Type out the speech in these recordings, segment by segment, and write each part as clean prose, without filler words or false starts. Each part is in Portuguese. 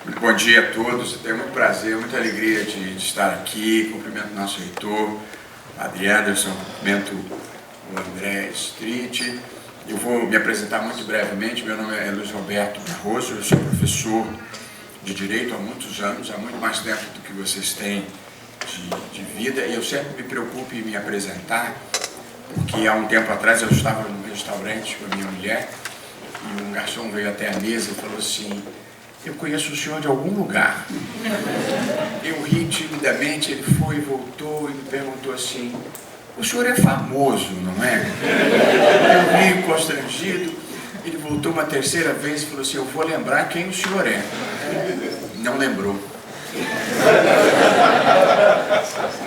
Muito bom dia a todos. Eu tenho muito prazer, muita alegria de estar aqui. Cumprimento o nosso reitor, Padre Anderson, cumprimento o André Street. Eu vou me apresentar muito brevemente. Meu nome é Luiz Roberto Barroso, eu sou professor de Direito há muitos anos, há muito mais tempo do que vocês têm de vida, e eu sempre me preocupo em me apresentar, porque há um tempo atrás eu estava num restaurante com a minha mulher, e um garçom veio até a mesa e falou assim: eu conheço o senhor de algum lugar. Eu ri timidamente, ele foi e voltou e me perguntou assim: o senhor é famoso, não é? Eu ri constrangido, ele voltou uma terceira vez e falou assim: eu vou lembrar quem o senhor é. Não lembrou.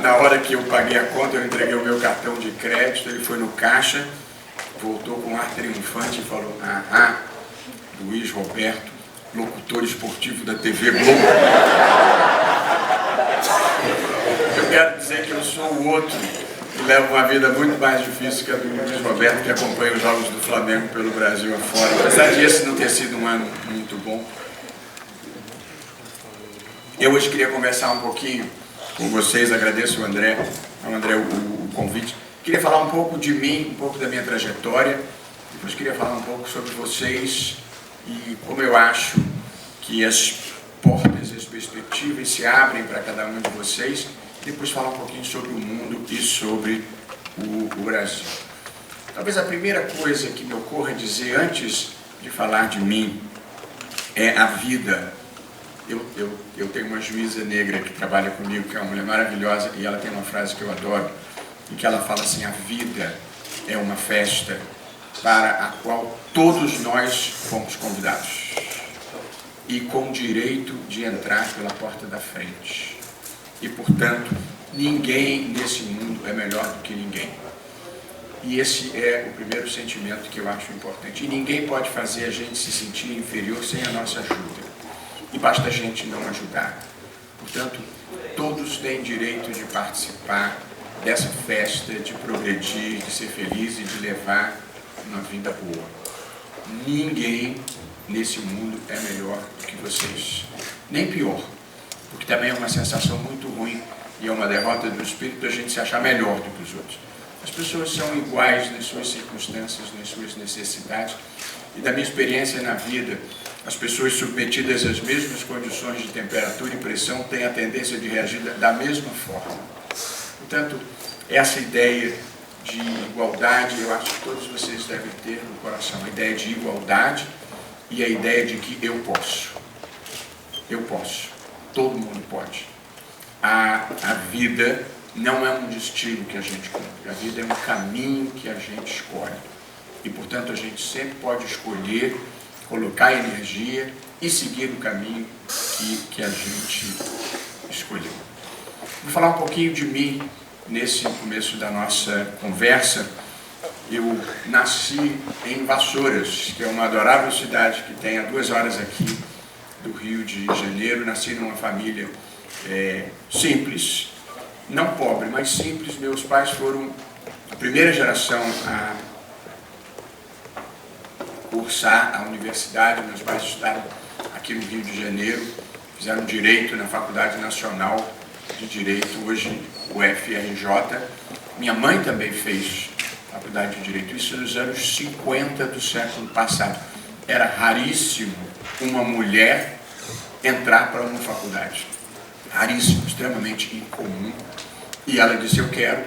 Na hora que eu paguei a conta, eu entreguei o meu cartão de crédito, ele foi no caixa, voltou com um ar triunfante e falou: Luiz Roberto, locutor esportivo da TV Globo. Eu quero dizer que eu sou o outro que leva uma vida muito mais difícil que a do Luiz Roberto, que acompanha os jogos do Flamengo pelo Brasil afora. Apesar de esse não ter sido um ano muito bom, eu hoje queria conversar um pouquinho com vocês. Agradeço ao André o convite. Queria falar um pouco de mim, um pouco da minha trajetória. Depois queria falar um pouco sobre vocês e como eu acho que as portas e as perspectivas se abrem para cada um de vocês. Depois falar um pouquinho sobre o mundo e sobre o Brasil. Talvez a primeira coisa que me ocorra dizer antes de falar de mim é a vida. Eu tenho uma juíza negra que trabalha comigo, que é uma mulher maravilhosa, e ela tem uma frase que eu adoro, em que ela fala assim: a vida é uma festa para a qual todos nós fomos convidados, e com direito de entrar pela porta da frente. E, portanto, ninguém nesse mundo é melhor do que ninguém. E esse é o primeiro sentimento que eu acho importante. E ninguém pode fazer a gente se sentir inferior sem a nossa ajuda. E basta a gente não ajudar. Portanto, todos têm direito de participar dessa festa, de progredir, de ser feliz e de levar uma vida boa. Ninguém nesse mundo é melhor do que vocês. Nem pior. Porque também é uma sensação muito ruim e é uma derrota do espírito a gente se achar melhor do que os outros. As pessoas são iguais nas suas circunstâncias, nas suas necessidades. E da minha experiência na vida, as pessoas submetidas às mesmas condições de temperatura e pressão têm a tendência de reagir da mesma forma. Portanto, essa ideia de igualdade, eu acho que todos vocês devem ter no coração. A ideia de igualdade e a ideia de que eu posso. Eu posso. Todo mundo pode. A vida não é um destino que a gente cumpre. A vida é um caminho que a gente escolhe. E, portanto, a gente sempre pode escolher, colocar energia e seguir o caminho que a gente escolheu. Vou falar um pouquinho de mim nesse começo da nossa conversa. Eu nasci em Vassouras, que é uma adorável cidade que tem a 2 horas aqui do Rio de Janeiro. Nasci numa família simples, não pobre, mas simples. Meus pais foram a primeira geração a cursar a universidade. Meus pais estudaram aqui no Rio de Janeiro, fizeram Direito na Faculdade Nacional de Direito, hoje o FRJ. Minha mãe também fez Faculdade de Direito, isso nos anos 50 do século passado. Era raríssimo uma mulher entrar para uma faculdade. Raríssimo, extremamente incomum. E ela disse: eu quero.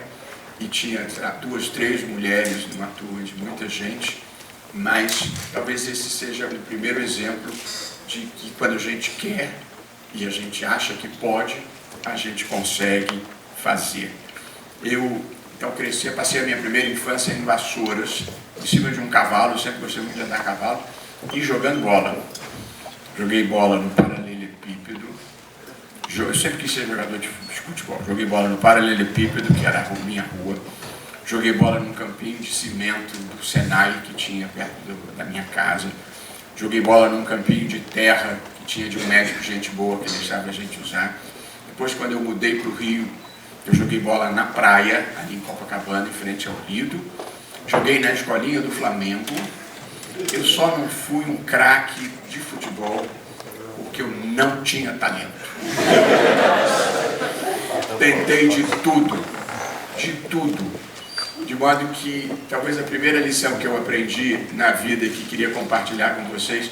E tinha 2, 3 mulheres numa turma de muita gente. Mas talvez esse seja o primeiro exemplo de que quando a gente quer e a gente acha que pode, a gente consegue fazer. Eu então cresci, passei a minha primeira infância em Vassouras, em cima de um cavalo. Eu sempre gostei muito de andar a cavalo e jogando bola. Joguei bola no paralelepípedo. Eu sempre quis ser jogador de futebol. Joguei bola no paralelepípedo, que era a minha rua. Joguei bola num campinho de cimento do Senai, que tinha perto da minha casa. Joguei bola num campinho de terra, que tinha de um médico gente boa, que deixava a gente usar. Depois, quando eu mudei para o Rio, eu joguei bola na praia, ali em Copacabana, em frente ao Lido. Joguei na escolinha do Flamengo. Eu só não fui um craque de futebol porque eu não tinha talento. Tentei de tudo, de modo que talvez a primeira lição que eu aprendi na vida e que queria compartilhar com vocês: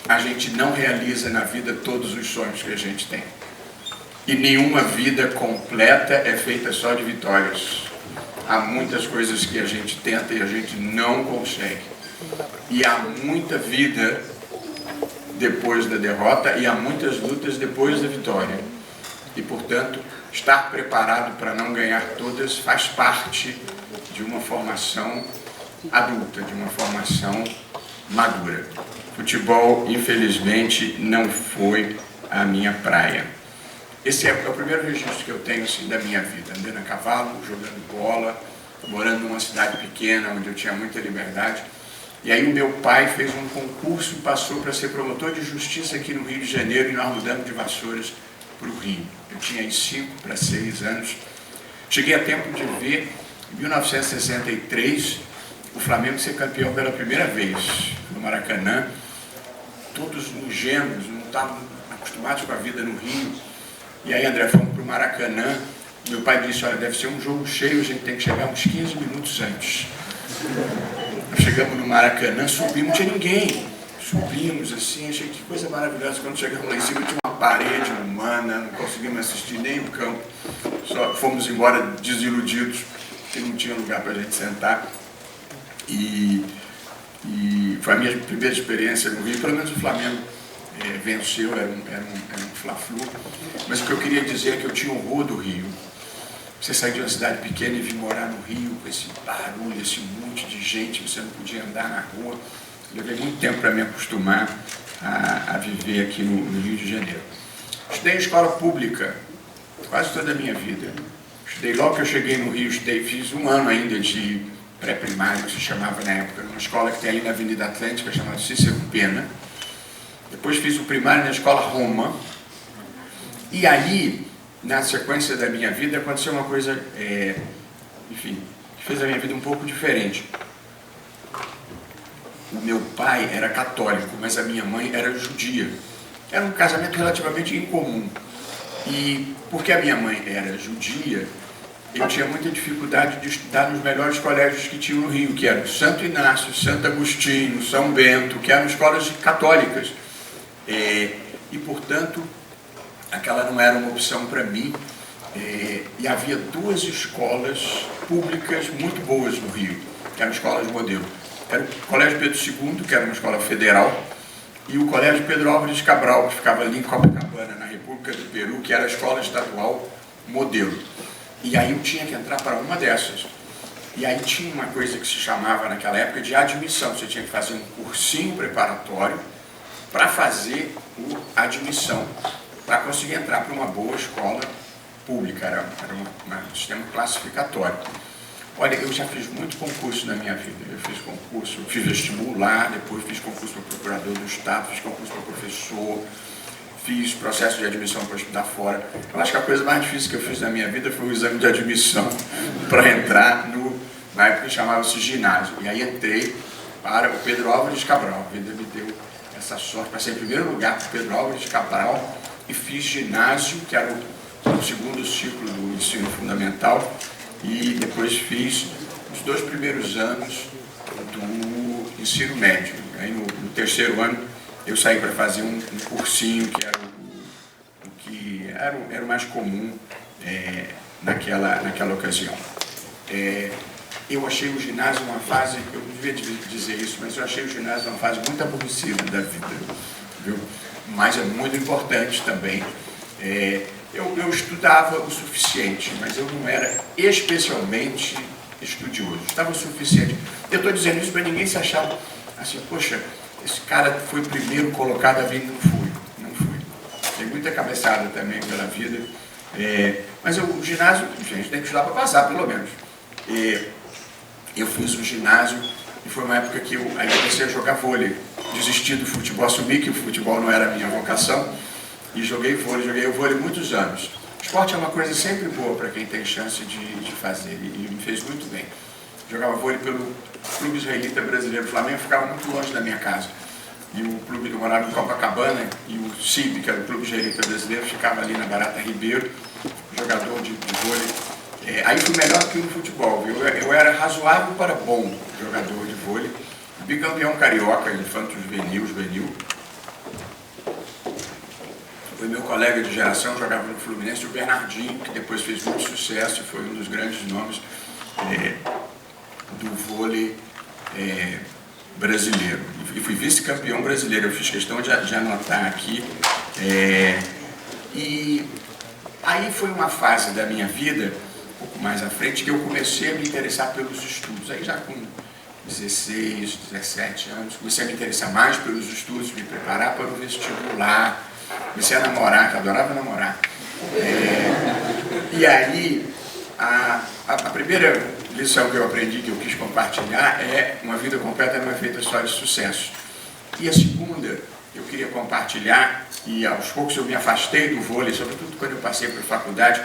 a gente não realiza na vida todos os sonhos que a gente tem. E nenhuma vida completa é feita só de vitórias. Há muitas coisas que a gente tenta e a gente não consegue. E há muita vida depois da derrota e há muitas lutas depois da vitória. E, portanto, estar preparado para não ganhar todas faz parte de uma formação adulta, de uma formação madura. Futebol, infelizmente, não foi a minha praia. Esse é o primeiro registro que eu tenho assim, da minha vida, andando a cavalo, jogando bola, morando numa cidade pequena, onde eu tinha muita liberdade. E aí o meu pai fez um concurso e passou para ser promotor de justiça aqui no Rio de Janeiro, e nós mudamos de Vassouras para o Rio. Eu tinha aí 5 para 6 anos. Cheguei a tempo de ver, em 1963, o Flamengo ser campeão pela primeira vez no Maracanã. Todos ingênuos, não estavam acostumados com a vida no Rio. E aí, André, fomos para o Maracanã. Meu pai disse: olha, deve ser um jogo cheio, a gente tem que chegar uns 15 minutos antes. Nós chegamos no Maracanã, subimos, não tinha ninguém. Subimos assim, achei que coisa maravilhosa. Quando chegamos lá em cima, tinha uma parede humana, não conseguimos assistir nem o campo. Só fomos embora desiludidos, porque não tinha lugar para a gente sentar. E foi a minha primeira experiência no Rio. Pelo menos o Flamengo venceu, era um fla-flu. Mas o que eu queria dizer é que eu tinha horror do Rio. Você sair de uma cidade pequena e vir morar no Rio, com esse barulho, esse monte de gente, você não podia andar na rua. Eu levei muito tempo para me acostumar a viver aqui no Rio de Janeiro. Estudei em escola pública quase toda a minha vida. Estudei logo que eu cheguei no Rio, fiz um ano ainda de pré-primário, que se chamava na época, numa escola que tem ali na Avenida Atlântica, chamada Cícero Pena. Depois fiz o primário na escola Roma. E aí, na sequência da minha vida, aconteceu uma coisa, enfim, que fez a minha vida um pouco diferente. O meu pai era católico, mas a minha mãe era judia. Era um casamento relativamente incomum. E porque a minha mãe era judia, eu tinha muita dificuldade de estudar nos melhores colégios que tinham no Rio, que eram Santo Inácio, Santo Agostinho, São Bento, que eram escolas católicas. E, portanto, aquela não era uma opção para mim. E havia 2 escolas públicas muito boas no Rio, que eram escolas modelo. Era o Colégio Pedro II, que era uma escola federal, e o Colégio Pedro Álvares Cabral, que ficava ali em Copacabana, na República do Peru, que era a escola estadual modelo. E aí eu tinha que entrar para uma dessas. E aí tinha uma coisa que se chamava naquela época de admissão. Você tinha que fazer um cursinho preparatório para fazer a admissão, para conseguir entrar para uma boa escola pública. Era um sistema classificatório. Olha, eu já fiz muito concurso na minha vida. Eu fiz concurso, fiz vestibular, depois fiz concurso para procurador do Estado, fiz concurso para professor, fiz processo de admissão para estudar fora. Eu acho que a coisa mais difícil que eu fiz na minha vida foi o exame de admissão para entrar na época chamava-se ginásio. E aí entrei para o Pedro Álvares Cabral. A vida me deu essa sorte. Passei em primeiro lugar para o Pedro Álvares Cabral e fiz ginásio, que era o segundo ciclo do ensino fundamental. E depois fiz os 2 primeiros anos do ensino médio. Aí no terceiro ano eu saí para fazer um cursinho que era o que era o mais comum naquela ocasião. Eu achei o ginásio uma fase, eu não devia dizer isso, mas eu achei o ginásio uma fase muito aborrecida da vida, viu? Mas é muito importante também. Eu estudava o suficiente, mas eu não era especialmente estudioso. Estava o suficiente. Eu estou dizendo isso para ninguém se achar assim: poxa, esse cara foi primeiro colocado a vir. Não fui. Tem muita cabeçada também pela vida. Mas o ginásio, a gente tem que estudar para passar, pelo menos. Eu fiz o ginásio e foi uma época que eu comecei a jogar vôlei. Desisti do futebol, assumi que o futebol não era a minha vocação. E joguei o vôlei muitos anos. O esporte é uma coisa sempre boa para quem tem chance de fazer, e me fez muito bem. Jogava vôlei pelo Clube Israelita Brasileiro Flamengo, ficava muito longe da minha casa. e o clube, eu morava em Copacabana, e o CIB, que era o Clube Israelita Brasileiro, ficava ali na Barata Ribeiro, jogador de vôlei. Aí fui melhor do que no futebol, viu? Eu era razoável para bom jogador de vôlei, bicampeão carioca, infanto juvenil. Foi meu colega de geração, jogava no Fluminense, o Bernardinho, que depois fez muito sucesso e foi um dos grandes nomes do vôlei brasileiro. E fui vice-campeão brasileiro, eu fiz questão de anotar aqui. E aí foi uma fase da minha vida, um pouco mais à frente, que eu comecei a me interessar pelos estudos. Aí já com 16, 17 anos, comecei a me interessar mais pelos estudos, me preparar para o vestibular, comecei a namorar, que eu adorava namorar. E aí, a primeira lição que eu aprendi, que eu quis compartilhar, é: uma vida completa não é feita só de sucesso. E a segunda, eu queria compartilhar, e aos poucos eu me afastei do vôlei, sobretudo quando eu passei para a faculdade.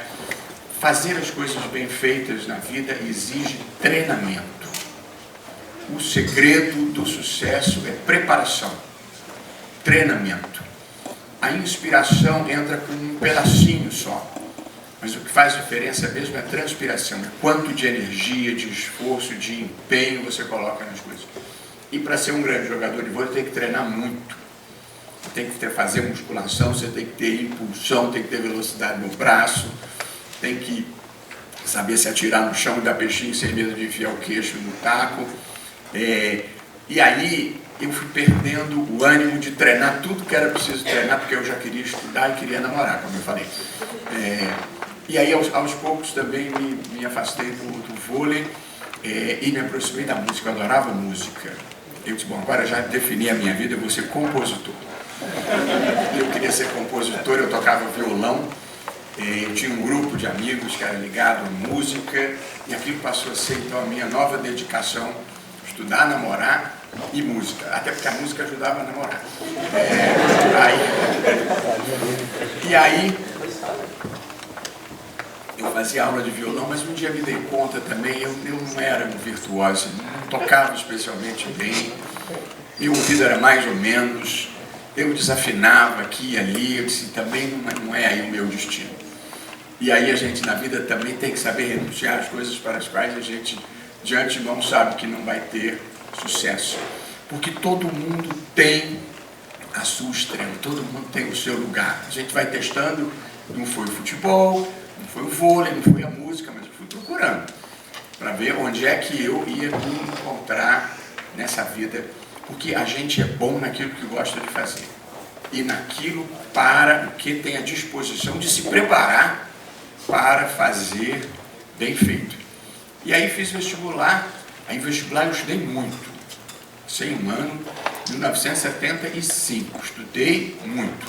Fazer as coisas bem feitas na vida exige treinamento. O segredo do sucesso é preparação, treinamento. A inspiração entra com um pedacinho só, mas o que faz diferença mesmo é a transpiração, é quanto de energia, de esforço, de empenho você coloca nas coisas. E para ser um grande jogador de vôlei tem que treinar muito. Tem que fazer musculação, você tem que ter impulsão, tem que ter velocidade no braço, tem que saber se atirar no chão e dar peixinho sem medo de enfiar o queixo no taco. E aí eu fui perdendo o ânimo de treinar tudo que era preciso treinar, porque eu já queria estudar e queria namorar, como eu falei. E aí aos poucos também me afastei do vôlei e me aproximei da música. Eu adorava música. Eu disse: bom, agora já defini a minha vida, eu vou ser compositor. Eu queria ser compositor, eu tocava violão, eu tinha um grupo de amigos que era ligado à música, e aquilo passou a ser então a minha nova dedicação: estudar, namorar e música, até porque a música ajudava a namorar. E aí eu fazia aula de violão, mas um dia me dei conta também, eu não era um virtuoso, não tocava especialmente bem, meu ouvido era mais ou menos, eu desafinava aqui e ali, eu disse: também não é aí o meu destino. E aí a gente na vida também tem que saber renunciar às coisas para as quais a gente de antemão sabe que não vai ter sucesso. Porque todo mundo tem a sua estrela, todo mundo tem o seu lugar. A gente vai testando, não foi o futebol, não foi o vôlei, não foi a música, mas eu fui procurando para ver onde é que eu ia me encontrar nessa vida. Porque a gente é bom naquilo que gosta de fazer. E naquilo para o que tem a disposição de se preparar para fazer bem feito. E aí fiz vestibular. Aí vestibular eu estudei muito. Sei um ano, 1975. Estudei muito.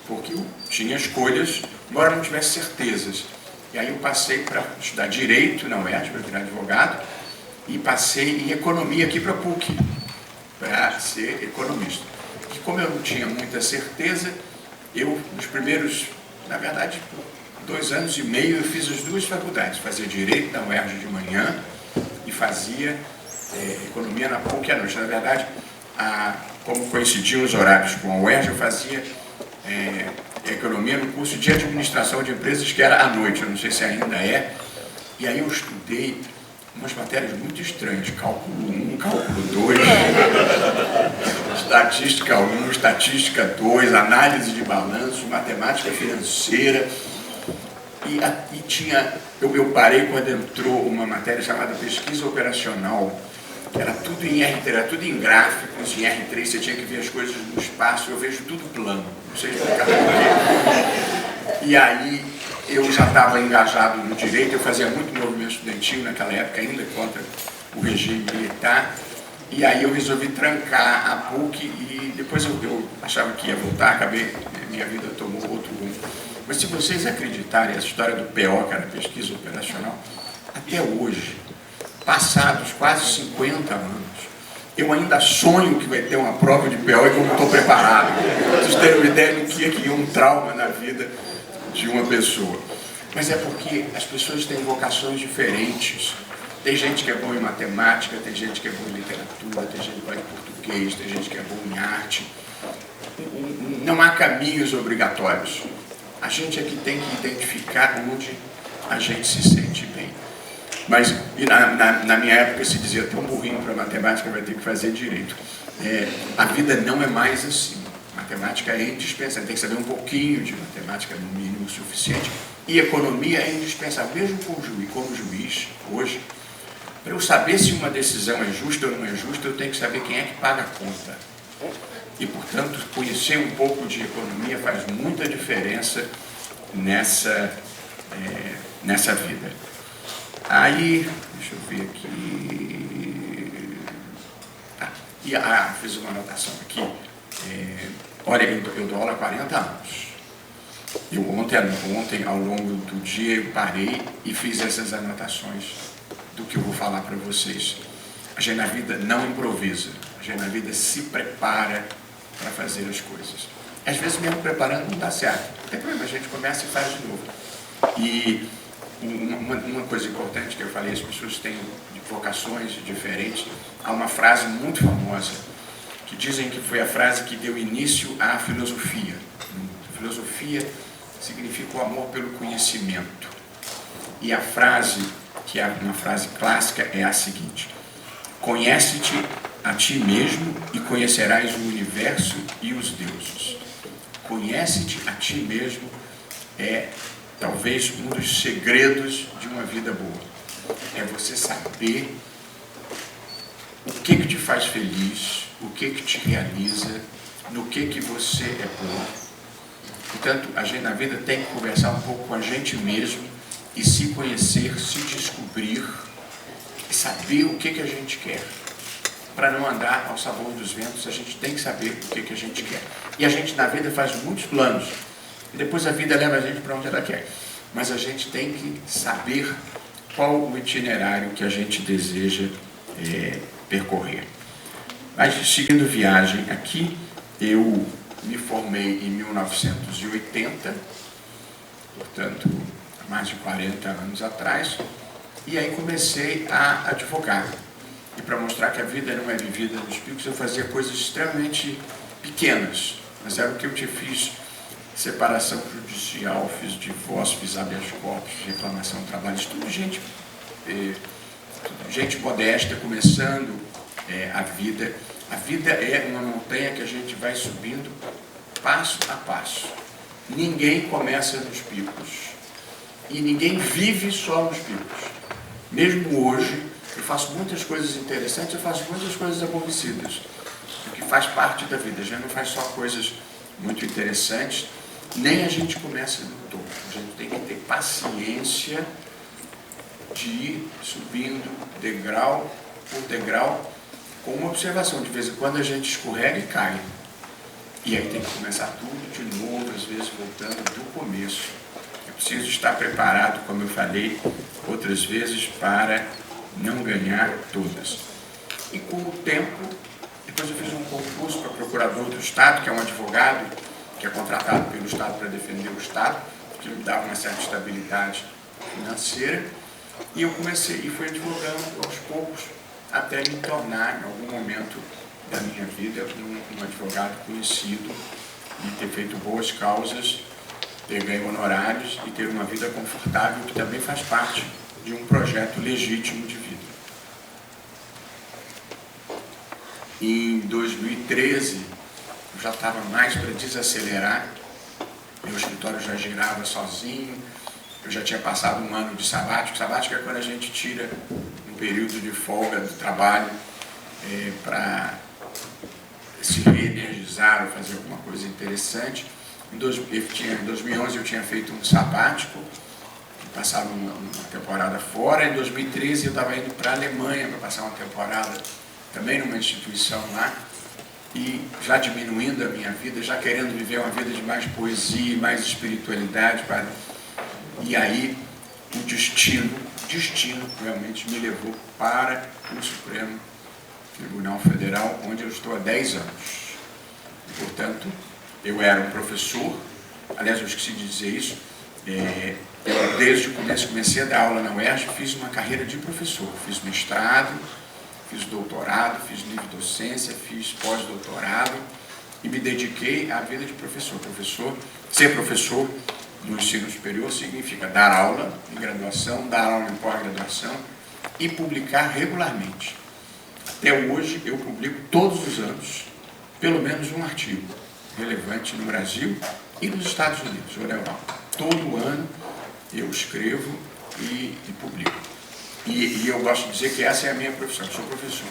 Porque eu tinha escolhas, embora não tivesse certezas. E aí eu passei para estudar Direito na UERJ, para virar advogado. E passei em Economia aqui para a PUC, para ser economista. E como eu não tinha muita certeza, eu, nos primeiros, na verdade, 2 anos e meio, eu fiz as 2 faculdades. Fazia Direito na UERJ de manhã e fazia Economia na PUC à noite. Na verdade, como coincidiam os horários com a UERJ, eu fazia Economia no curso de Administração de Empresas, que era à noite, eu não sei se ainda é. E aí eu estudei umas matérias muito estranhas: Cálculo 1, Cálculo 2, Estatística 1, Estatística 2, Análise de Balanço, Matemática Financeira. E eu parei quando entrou uma matéria chamada Pesquisa Operacional, que era tudo em R3, era tudo em gráficos, em R3, você tinha que ver as coisas no espaço. Eu vejo tudo plano, não sei explicar por quê. E aí eu já estava engajado no direito, eu fazia muito movimento estudantil naquela época, ainda contra o regime militar, e aí eu resolvi trancar a PUC, e depois eu achava que ia voltar, minha vida tomou outro rumo. Mas se vocês acreditarem, essa história do PO, que era Pesquisa Operacional, até hoje, passados quase 50 anos, eu ainda sonho que vai ter uma prova de PO e que eu não estou preparado. Para vocês terem uma ideia do que é um trauma na vida de uma pessoa. Mas é porque as pessoas têm vocações diferentes. Tem gente que é bom em matemática, tem gente que é bom em literatura, tem gente que vai em português, tem gente que é bom em arte. Não há caminhos obrigatórios. A gente é que tem que identificar onde a gente se sente bem. Mas na minha época se dizia, tão burrinho para matemática, vai ter que fazer direito. A vida não é mais assim. Matemática é indispensável, tem que saber um pouquinho de matemática, no mínimo o suficiente. E economia é indispensável, mesmo como juiz, hoje. Para eu saber se uma decisão é justa ou não é justa, eu tenho que saber quem é que paga a conta. E, portanto, conhecer um pouco de economia faz muita diferença nessa vida. Aí, deixa eu ver aqui. Fiz uma anotação aqui. Olha, eu dou aula há 40 anos. Eu ontem, ao longo do dia, eu parei e fiz essas anotações do que eu vou falar para vocês. A gente na vida não improvisa, a gente na vida se prepara para fazer as coisas. Às vezes mesmo preparando não dá certo, não tem problema, a gente começa e faz de novo. E uma coisa importante que eu falei, as pessoas têm vocações diferentes. Há uma frase muito famosa, que dizem que foi a frase que deu início à filosofia. A filosofia significa o amor pelo conhecimento. E a frase, que é uma frase clássica, é a seguinte: conhece-te a ti mesmo e conhecerás o universo e os deuses. Conhece-te a ti mesmo é talvez um dos segredos de uma vida boa. É você saber o que te faz feliz, o que te realiza, no que você é bom. Portanto, a gente na vida tem que conversar um pouco com a gente mesmo e se conhecer, se descobrir e saber o que a gente quer. Para não andar ao sabor dos ventos, a gente tem que saber o que a gente quer. E a gente na vida faz muitos planos. E depois a vida leva a gente para onde ela quer. Mas a gente tem que saber qual o itinerário que a gente deseja percorrer. Mas seguindo viagem aqui, eu me formei em 1980, portanto, há mais de 40 anos atrás, e aí comecei a advogar. E para mostrar que a vida não é vivida nos picos, eu fazia coisas extremamente pequenas, mas era o que eu te fiz: separação judicial, fiz divórcio, fiz habeas corpus, reclamação de trabalho, tudo gente modesta, começando a vida. A vida é uma montanha que a gente vai subindo passo a passo. Ninguém começa nos picos e ninguém vive só nos picos. Mesmo hoje, eu faço muitas coisas interessantes, eu faço muitas coisas aborrecidas, o que faz parte da vida. A gente não faz só coisas muito interessantes, nem a gente começa no topo. A gente tem que ter paciência de ir subindo degrau por degrau, com uma observação: de vez em quando a gente escorrega e cai. E aí tem que começar tudo de novo, às vezes voltando do começo. É preciso estar preparado, como eu falei outras vezes, para não ganhar todas. E com o tempo, depois eu fiz um concurso para procurador do Estado, que é um advogado que é contratado pelo Estado para defender o Estado, que me dava uma certa estabilidade financeira. E eu comecei e fui advogando aos poucos, até me tornar, em algum momento da minha vida, um advogado conhecido, e ter feito boas causas, ter ganho honorários e ter uma vida confortável, que também faz parte de um projeto legítimo de vida. Em 2013, eu já estava mais para desacelerar, meu escritório já girava sozinho, eu já tinha passado um ano de sabático. Sabático é quando a gente tira um período de folga do trabalho para se reenergizar ou fazer alguma coisa interessante. Em 2011 eu tinha feito um sabático, passava uma temporada fora. Em 2013 eu estava indo para a Alemanha para passar uma temporada também numa instituição lá, e já diminuindo a minha vida, já querendo viver uma vida de mais poesia, mais espiritualidade. E aí o destino realmente me levou para o Supremo Tribunal Federal, onde eu estou há 10 anos. E, portanto, eu era um professor, aliás, eu esqueci de dizer isso, Eu, desde o começo, comecei a dar aula na UERJ, fiz uma carreira de professor, fiz mestrado, fiz doutorado, fiz livre docência, fiz pós-doutorado e me dediquei à vida de professor. Ser professor no ensino superior significa dar aula em graduação, dar aula em pós-graduação e publicar regularmente. Até hoje eu publico todos os anos pelo menos um artigo relevante no Brasil e nos Estados Unidos ou na Europa. Todo ano eu escrevo e publico. E eu gosto de dizer que essa é a minha profissão, eu sou professor.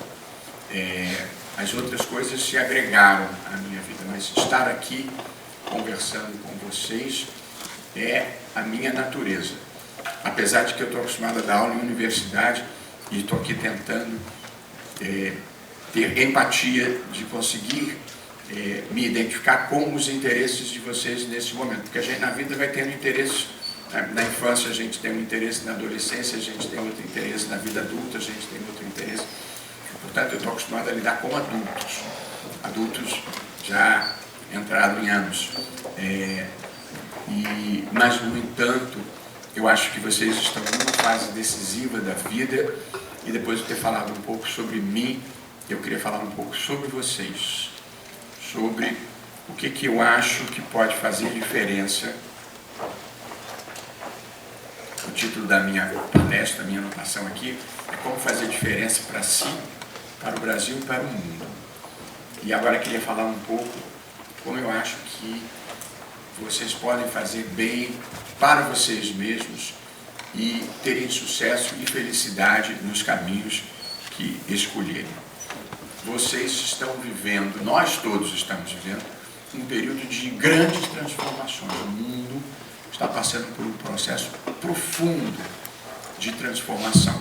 As outras coisas se agregaram à minha vida, mas estar aqui conversando com vocês é a minha natureza. Apesar de que eu estou acostumado a dar aula em universidade e estou aqui tentando ter empatia de conseguir me identificar com os interesses de vocês nesse momento, porque a gente na vida vai tendo interesses. Na infância a gente tem um interesse, na adolescência a gente tem outro interesse, na vida adulta a gente tem outro interesse. Portanto, eu estou acostumado a lidar com adultos já entrados em anos. Mas, no entanto, eu acho que vocês estão numa fase decisiva da vida e depois de ter falado um pouco sobre mim, eu queria falar um pouco sobre vocês, sobre o que eu acho que pode fazer diferença. O título da minha palestra, da minha anotação aqui, é como fazer diferença para si, para o Brasil e para o mundo. E agora eu queria falar um pouco como eu acho que vocês podem fazer bem para vocês mesmos e terem sucesso e felicidade nos caminhos que escolherem. Vocês estão vivendo, nós todos estamos vivendo, um período de grandes transformações. O mundo está passando por um processo profundo de transformação.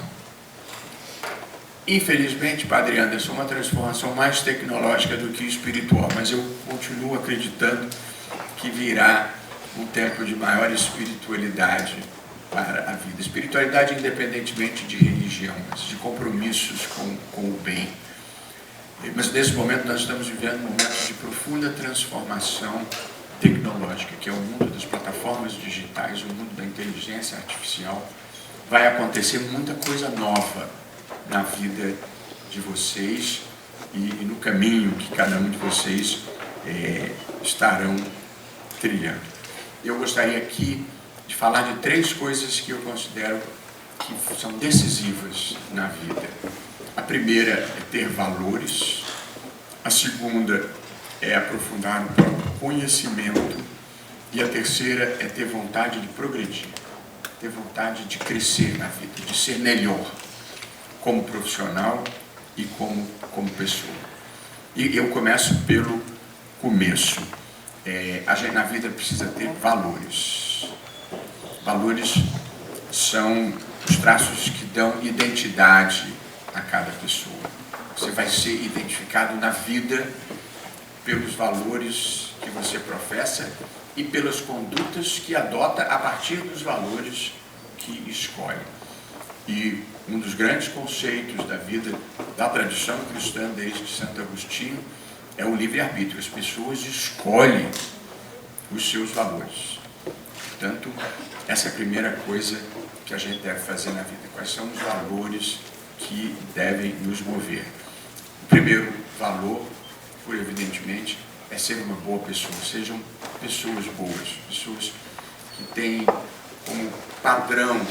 Infelizmente, Padre Anderson, uma transformação mais tecnológica do que espiritual, mas eu continuo acreditando que virá um tempo de maior espiritualidade para a vida. Espiritualidade independentemente de religião, mas de compromissos com o bem. Mas nesse momento nós estamos vivendo um momento de profunda transformação tecnológica, que é o mundo das plataformas digitais, o mundo da inteligência artificial. Vai acontecer muita coisa nova na vida de vocês e no caminho que cada um de vocês estarão trilhando. Eu gostaria aqui de falar de 3 coisas que eu considero que são decisivas na vida. A primeira é ter valores, a segunda é aprofundar o próprio conhecimento e a terceira é ter vontade de progredir, ter vontade de crescer na vida, de ser melhor como profissional e como pessoa. E eu começo pelo começo. A gente na vida precisa ter valores. Valores são os traços que dão identidade a cada pessoa. Você vai ser identificado na vida pelos valores que você professa e pelas condutas que adota a partir dos valores que escolhe. E um dos grandes conceitos da vida, da tradição cristã desde Santo Agostinho, é o livre-arbítrio. As pessoas escolhem os seus valores. Portanto, essa é a primeira coisa que a gente deve fazer na vida. Quais são os valores que devem nos mover? O primeiro valor, evidentemente, é ser uma boa pessoa. Sejam pessoas boas, pessoas que têm como padrão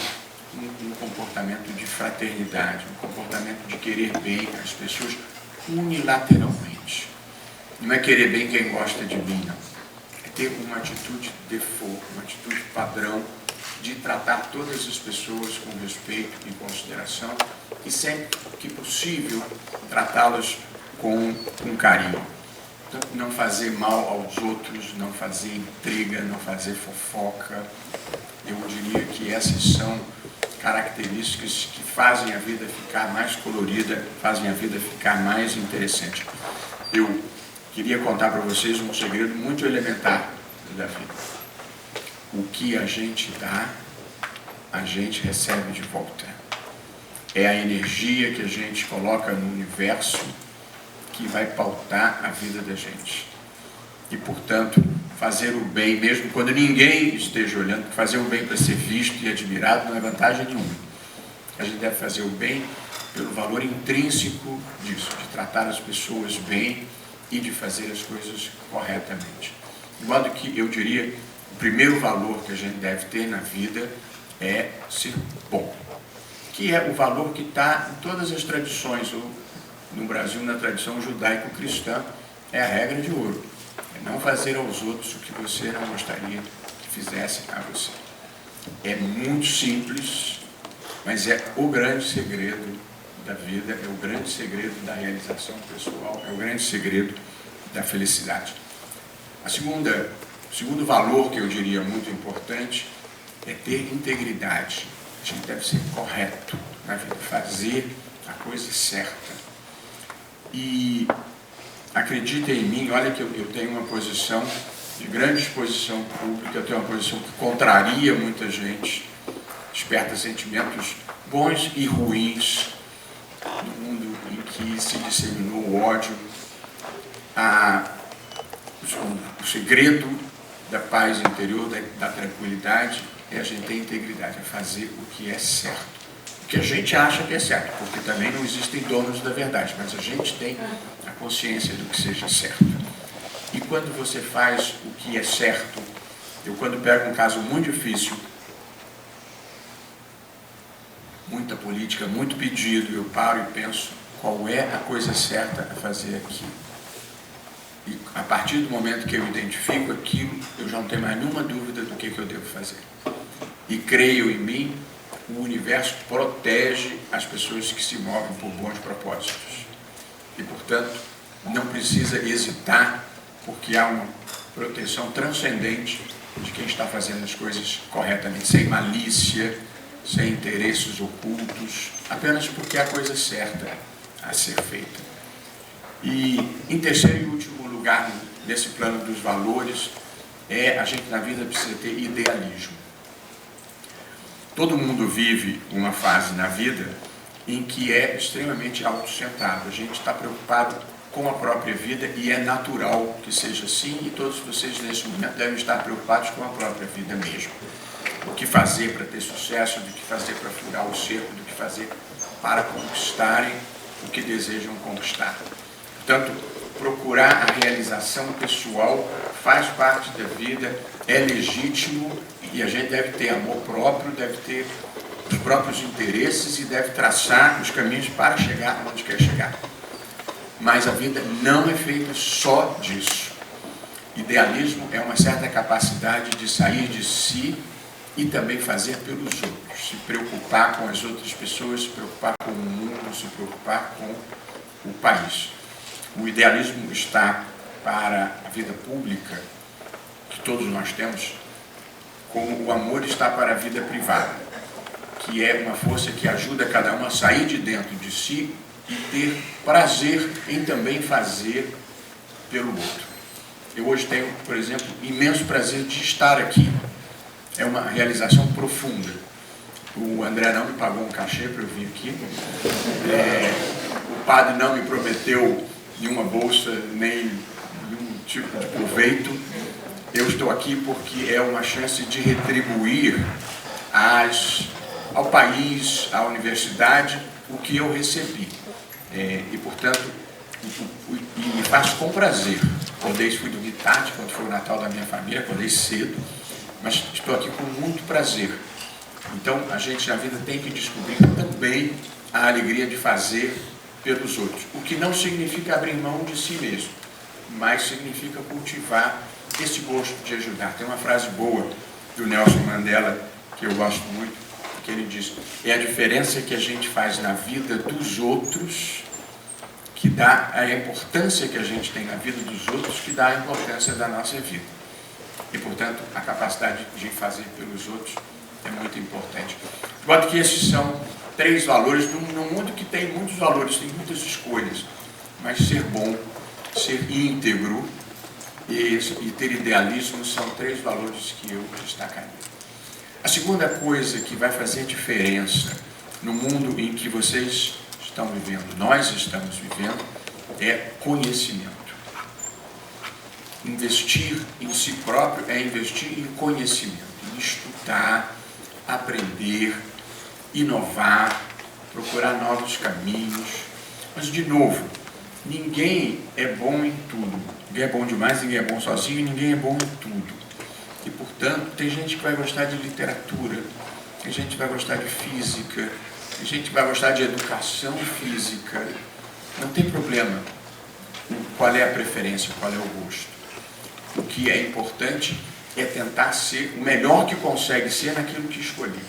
um comportamento de fraternidade, um comportamento de querer bem as pessoas unilateralmente. Não é querer bem quem gosta de mim, não. É ter uma atitude default, uma atitude padrão de tratar todas as pessoas com respeito e consideração e sempre que possível tratá-las com carinho. Portanto, não fazer mal aos outros, não fazer intriga, não fazer fofoca. Eu diria que essas são características que fazem a vida ficar mais colorida, fazem a vida ficar mais interessante. Eu queria contar para vocês um segredo muito elementar da vida. O que a gente dá, a gente recebe de volta. É a energia que a gente coloca no universo que vai pautar a vida da gente. E, portanto, fazer o bem, mesmo quando ninguém esteja olhando, fazer o bem para ser visto e admirado não é vantagem nenhuma. A gente deve fazer o bem pelo valor intrínseco disso, de tratar as pessoas bem e de fazer as coisas corretamente. De modo que eu diria, o primeiro valor que a gente deve ter na vida é ser bom, que é o valor que está em todas as tradições, ou no Brasil, na tradição judaico-cristã, é a regra de ouro. É não fazer aos outros o que você não gostaria que fizessem a você. É muito simples, mas é o grande segredo da vida, é o grande segredo da realização pessoal, é o grande segredo da felicidade. O segundo valor que eu diria muito importante é ter integridade. A gente deve ser correto na vida, fazer a coisa certa. E acreditem em mim, olha que eu tenho uma posição de grande exposição pública, eu tenho uma posição que contraria muita gente, desperta sentimentos bons e ruins no mundo em que se disseminou o ódio. O segredo da paz interior, da tranquilidade, é a gente ter integridade, é fazer o que é certo. O que a gente acha que é certo, porque também não existem donos da verdade, mas a gente tem a consciência do que seja certo. E quando você faz o que é certo, eu quando pego um caso muito difícil, muita política, muito pedido, eu paro e penso qual é a coisa certa a fazer aqui. E a partir do momento que eu identifico aquilo, eu já não tenho mais nenhuma dúvida do que eu devo fazer. E creio em mim, o universo protege as pessoas que se movem por bons propósitos. E, portanto, não precisa hesitar, porque há uma proteção transcendente de quem está fazendo as coisas corretamente, sem malícia, sem interesses ocultos, apenas porque é a coisa certa a ser feita. E, em terceiro e último lugar, nesse plano dos valores, a gente na vida precisa ter idealismo. Todo mundo vive uma fase na vida em que é extremamente autocentrado. A gente está preocupado com a própria vida e é natural que seja assim, e todos vocês nesse momento devem estar preocupados com a própria vida mesmo. O que fazer para ter sucesso, do que fazer para furar o cerco, do que fazer para conquistarem o que desejam conquistar. Portanto, procurar a realização pessoal faz parte da vida, é legítimo, e a gente deve ter amor próprio, deve ter os próprios interesses e deve traçar os caminhos para chegar onde quer chegar. Mas a vida não é feita só disso. Idealismo é uma certa capacidade de sair de si e também fazer pelos outros, se preocupar com as outras pessoas, se preocupar com o mundo, se preocupar com o país. O idealismo está para a vida pública, que todos nós temos, como o amor está para a vida privada, que é uma força que ajuda cada um a sair de dentro de si e ter prazer em também fazer pelo outro. Eu hoje tenho, por exemplo, imenso prazer de estar aqui. É uma realização profunda. O André não me pagou um cachê para eu vir aqui. O padre não me prometeu nenhuma bolsa, nem nenhum tipo de proveito. Eu estou aqui porque é uma chance de retribuir ao país, à universidade, o que eu recebi. E, portanto, me faz com prazer. Fui dormir tarde, quando foi o Natal da minha família, acordei cedo, mas estou aqui com muito prazer. Então, a gente na vida tem que descobrir também a alegria de fazer pelos outros, o que não significa abrir mão de si mesmo, mas significa cultivar esse gosto de ajudar. Tem uma frase boa do Nelson Mandela, que eu gosto muito, que ele diz: é a diferença que a gente faz na vida dos outros que dá a importância que a gente tem na vida dos outros, que dá a importância da nossa vida. E, portanto, a capacidade de fazer pelos outros é muito importante. De modo que esses são 3 valores, num mundo que tem muitos valores, tem muitas escolhas, mas ser bom, ser íntegro e ter idealismo são 3 valores que eu destacaria. A segunda coisa que vai fazer diferença no mundo em que vocês estão vivendo, nós estamos vivendo, é conhecimento. Investir em si próprio é investir em conhecimento, em estudar, aprender, inovar, procurar novos caminhos. Mas, de novo, ninguém é bom em tudo. Ninguém é bom demais, ninguém é bom sozinho e ninguém é bom em tudo. E, portanto, tem gente que vai gostar de literatura, tem gente que vai gostar de física, tem gente que vai gostar de educação física. Não tem problema qual é a preferência, qual é o gosto. O que é importante é tentar ser o melhor que consegue ser naquilo que escolheu.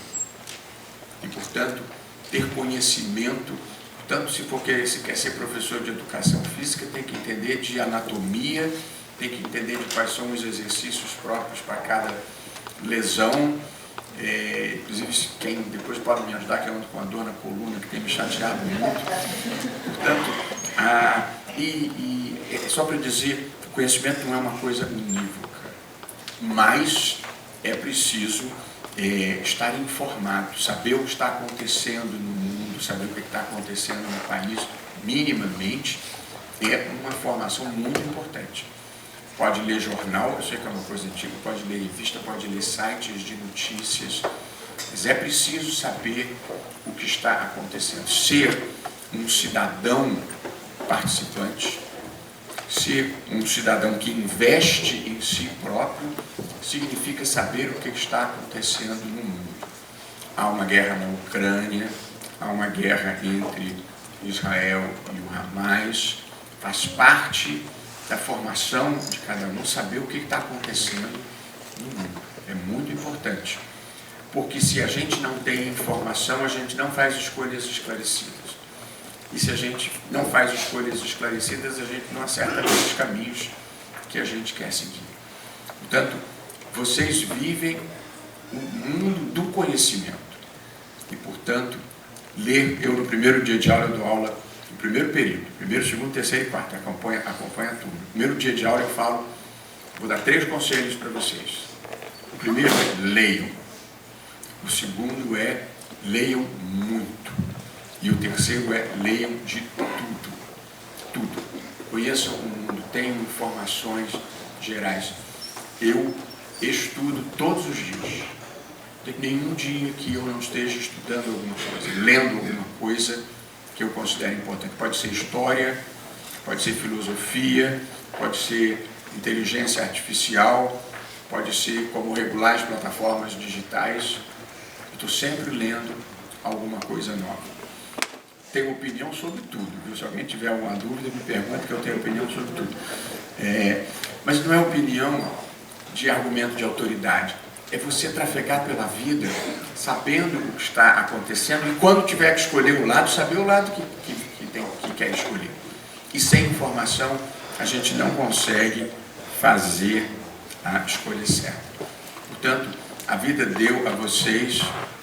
E, portanto, ter conhecimento. Portanto, se quer ser professor de educação física, tem que entender de anatomia, tem que entender de quais são os exercícios próprios para cada lesão. Inclusive, quem depois pode me ajudar, que eu ando com a dor na coluna, que tem me chateado muito. Portanto, só para dizer, o conhecimento não é uma coisa unívoca, mas é preciso estar informado, saber o que está acontecendo no mundo, saber o que está acontecendo no país, minimamente, é uma informação muito importante. Pode ler jornal, eu sei que é uma coisa antiga, pode ler revista, pode ler sites de notícias, mas é preciso saber o que está acontecendo. Ser um cidadão participante, ser um cidadão que investe em si próprio, significa saber o que está acontecendo no mundo. Há uma guerra na Ucrânia, há uma guerra entre Israel e o Hamas, faz parte da formação de cada um saber o que está acontecendo no mundo. É muito importante, porque se a gente não tem informação, a gente não faz escolhas esclarecidas. E se a gente não faz escolhas esclarecidas, a gente não acerta os caminhos que a gente quer seguir. Portanto, vocês vivem o mundo do conhecimento. E, portanto, eu no primeiro dia de aula, eu dou aula no primeiro período, primeiro, segundo, terceiro e quarto, acompanha tudo. No primeiro dia de aula eu falo, vou dar 3 conselhos para vocês. O primeiro é leiam. O segundo é leiam muito. E o terceiro é leiam de tudo. Tudo. Conheçam o mundo, tenham informações gerais. Eu estudo todos os dias. Não tem nenhum dia que eu não esteja estudando alguma coisa, lendo alguma coisa que eu considero importante. Pode ser história, pode ser filosofia, pode ser inteligência artificial, pode ser como regular as plataformas digitais. Eu estou sempre lendo alguma coisa nova. Tenho opinião sobre tudo, viu? Se alguém tiver alguma dúvida, me pergunta, que eu tenho opinião sobre tudo. Mas não é opinião de argumento de autoridade. É você trafegar pela vida sabendo o que está acontecendo e quando tiver que escolher um lado, saber o lado que quer escolher. E sem informação, a gente não consegue fazer a escolha certa. Portanto, a vida deu a vocês,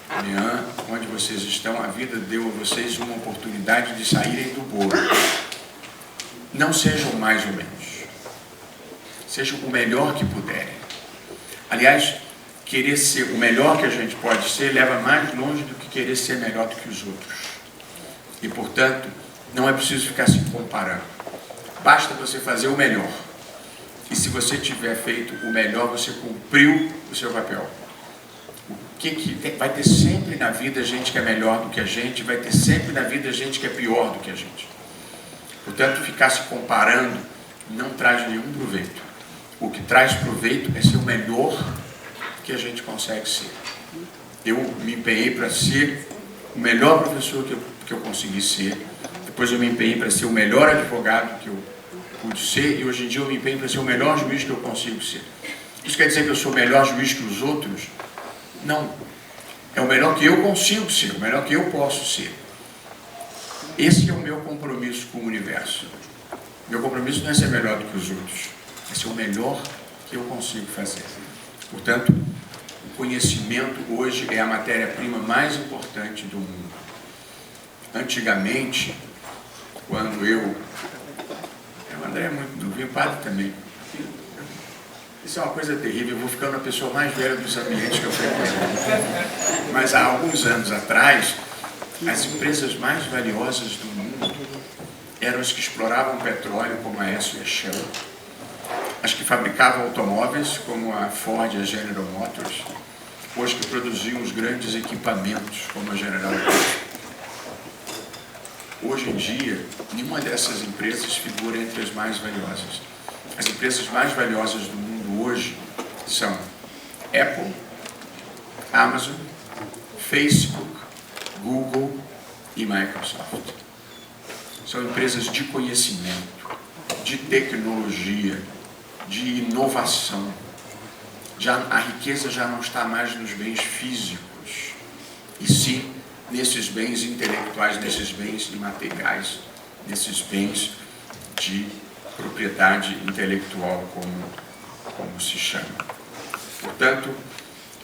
amanhã, onde vocês estão, a vida deu a vocês uma oportunidade de saírem do bolo. Não sejam mais ou menos. Sejam o melhor que puderem. Aliás, querer ser o melhor que a gente pode ser leva mais longe do que querer ser melhor do que os outros. E, portanto, não é preciso ficar se comparando. Basta você fazer o melhor. E se você tiver feito o melhor, você cumpriu o seu papel. Vai ter sempre na vida gente que é melhor do que a gente, vai ter sempre na vida gente que é pior do que a gente. Portanto, ficar se comparando não traz nenhum proveito. O que traz proveito é ser o melhor que a gente consegue ser. Eu me empenhei para ser o melhor professor que eu consegui ser, depois eu me empenhei para ser o melhor advogado que eu pude ser, e hoje em dia eu me empenho para ser o melhor juiz que eu consigo ser. Isso quer dizer que eu sou o melhor juiz que os outros? Não. É o melhor que eu consigo ser, o melhor que eu posso ser. Esse é o meu compromisso com o universo. Meu compromisso não é ser melhor do que os outros, é ser o melhor que eu consigo fazer. Portanto, o conhecimento hoje é a matéria-prima mais importante do mundo. Antigamente, quando o André é muito novinho, o padre também. Isso é uma coisa terrível, eu vou ficando a pessoa mais velha dos ambientes que eu frequento. Mas há alguns anos atrás, as empresas mais valiosas do mundo eram as que exploravam petróleo, como a Esso e a Shell. as que fabricavam automóveis, como a Ford e a General Motors, ou as que produziam os grandes equipamentos, como a General Electric. Hoje em dia, nenhuma dessas empresas figura entre as mais valiosas. As empresas mais valiosas do mundo hoje são Apple, Amazon, Facebook, Google e Microsoft. São empresas de conhecimento, de tecnologia, de inovação. A riqueza já não está mais nos bens físicos, e sim nesses bens intelectuais, nesses bens imateriais, nesses bens de propriedade intelectual, como se chama. Portanto,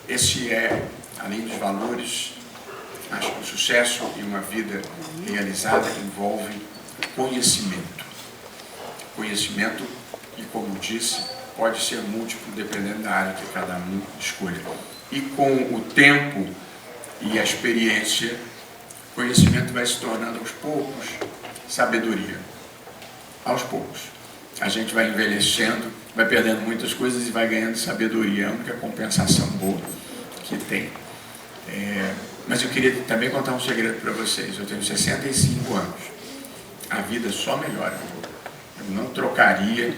esse é, além dos valores, acho que o sucesso e uma vida realizada envolve conhecimento. Conhecimento que, como disse, pode ser múltiplo dependendo da área que cada um escolha. E com o tempo e a experiência, o conhecimento vai se tornando aos poucos sabedoria. Aos poucos. A gente vai envelhecendo, vai perdendo muitas coisas e vai ganhando sabedoria. É a única compensação boa que tem. Mas eu queria também contar um segredo para vocês. Eu tenho 65 anos. A vida só melhora. Eu não trocaria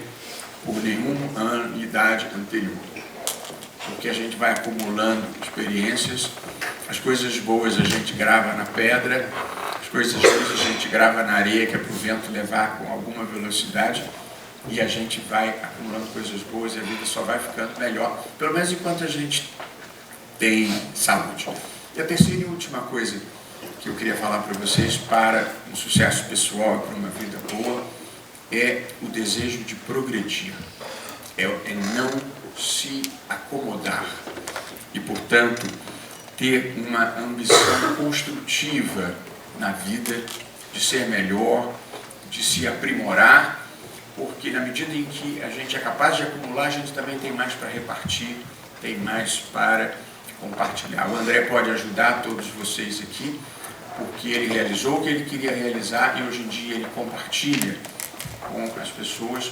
por nenhum ano de idade anterior. Porque a gente vai acumulando experiências, as coisas boas a gente grava na pedra, as coisas ruins a gente grava na areia, que é para o vento levar com alguma velocidade, e a gente vai acumulando coisas boas e a vida só vai ficando melhor, pelo menos enquanto a gente tem saúde. E a terceira e última coisa que eu queria falar para vocês para um sucesso pessoal e para uma vida boa é o desejo de progredir, é não se acomodar e, portanto, ter uma ambição construtiva na vida de ser melhor, de se aprimorar, porque na medida em que a gente é capaz de acumular, a gente também tem mais para repartir, tem mais para compartilhar. O André pode ajudar todos vocês aqui, porque ele realizou o que ele queria realizar e hoje em dia ele compartilha com as pessoas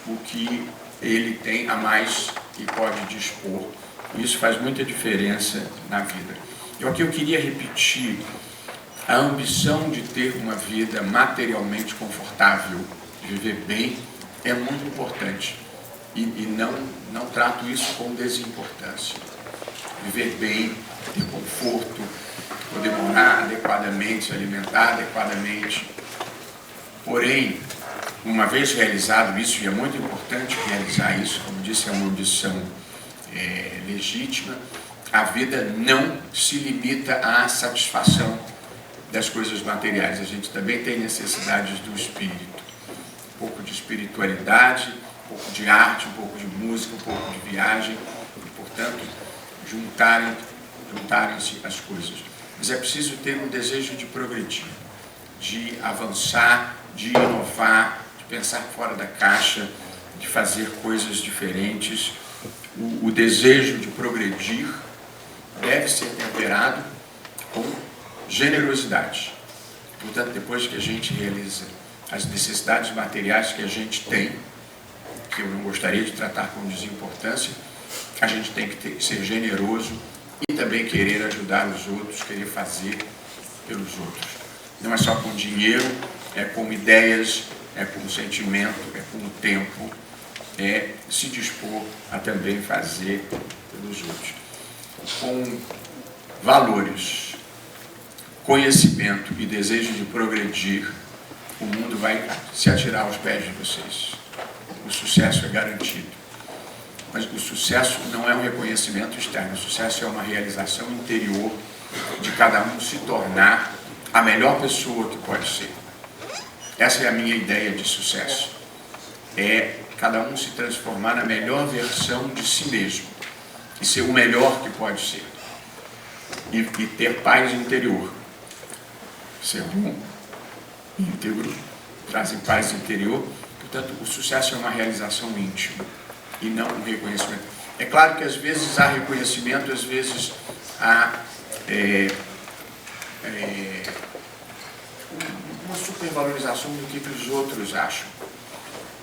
o que ele tem a mais e pode dispor. Isso faz muita diferença na vida. Eu queria repetir: a ambição de ter uma vida materialmente confortável, de viver bem, é muito importante. E não trato isso com desimportância. Viver bem, ter conforto, poder morar adequadamente, se alimentar adequadamente. Porém, uma vez realizado isso, e é muito importante realizar isso, como disse, é uma ambição legítima, a vida não se limita à satisfação das coisas materiais. A gente também tem necessidades do espírito. Um pouco de espiritualidade, um pouco de arte, um pouco de música, um pouco de viagem. E, portanto, juntarem-se as coisas. Mas é preciso ter um desejo de progredir, de avançar, de inovar, de pensar fora da caixa, de fazer coisas diferentes. O desejo de progredir deve ser temperado com generosidade. Portanto, depois que a gente realiza as necessidades materiais que a gente tem, que eu não gostaria de tratar com desimportância, a gente tem que ser generoso e também querer ajudar os outros, querer fazer pelos outros. Não é só com dinheiro, é com ideias, é com sentimento, é com o tempo, é se dispor a também fazer pelos outros. Com valores, conhecimento e desejo de progredir, o mundo vai se atirar aos pés de vocês. O sucesso é garantido. Mas o sucesso não é um reconhecimento externo, o sucesso é uma realização interior de cada um se tornar a melhor pessoa que pode ser. Essa é a minha ideia de sucesso. É cada um se transformar na melhor versão de si mesmo e ser o melhor que pode ser. E ter paz interior. Ser bom, íntegro, trazem paz interior. Portanto, o sucesso é uma realização íntima e não um reconhecimento. É claro que às vezes há reconhecimento, às vezes há uma supervalorização do que os outros acham.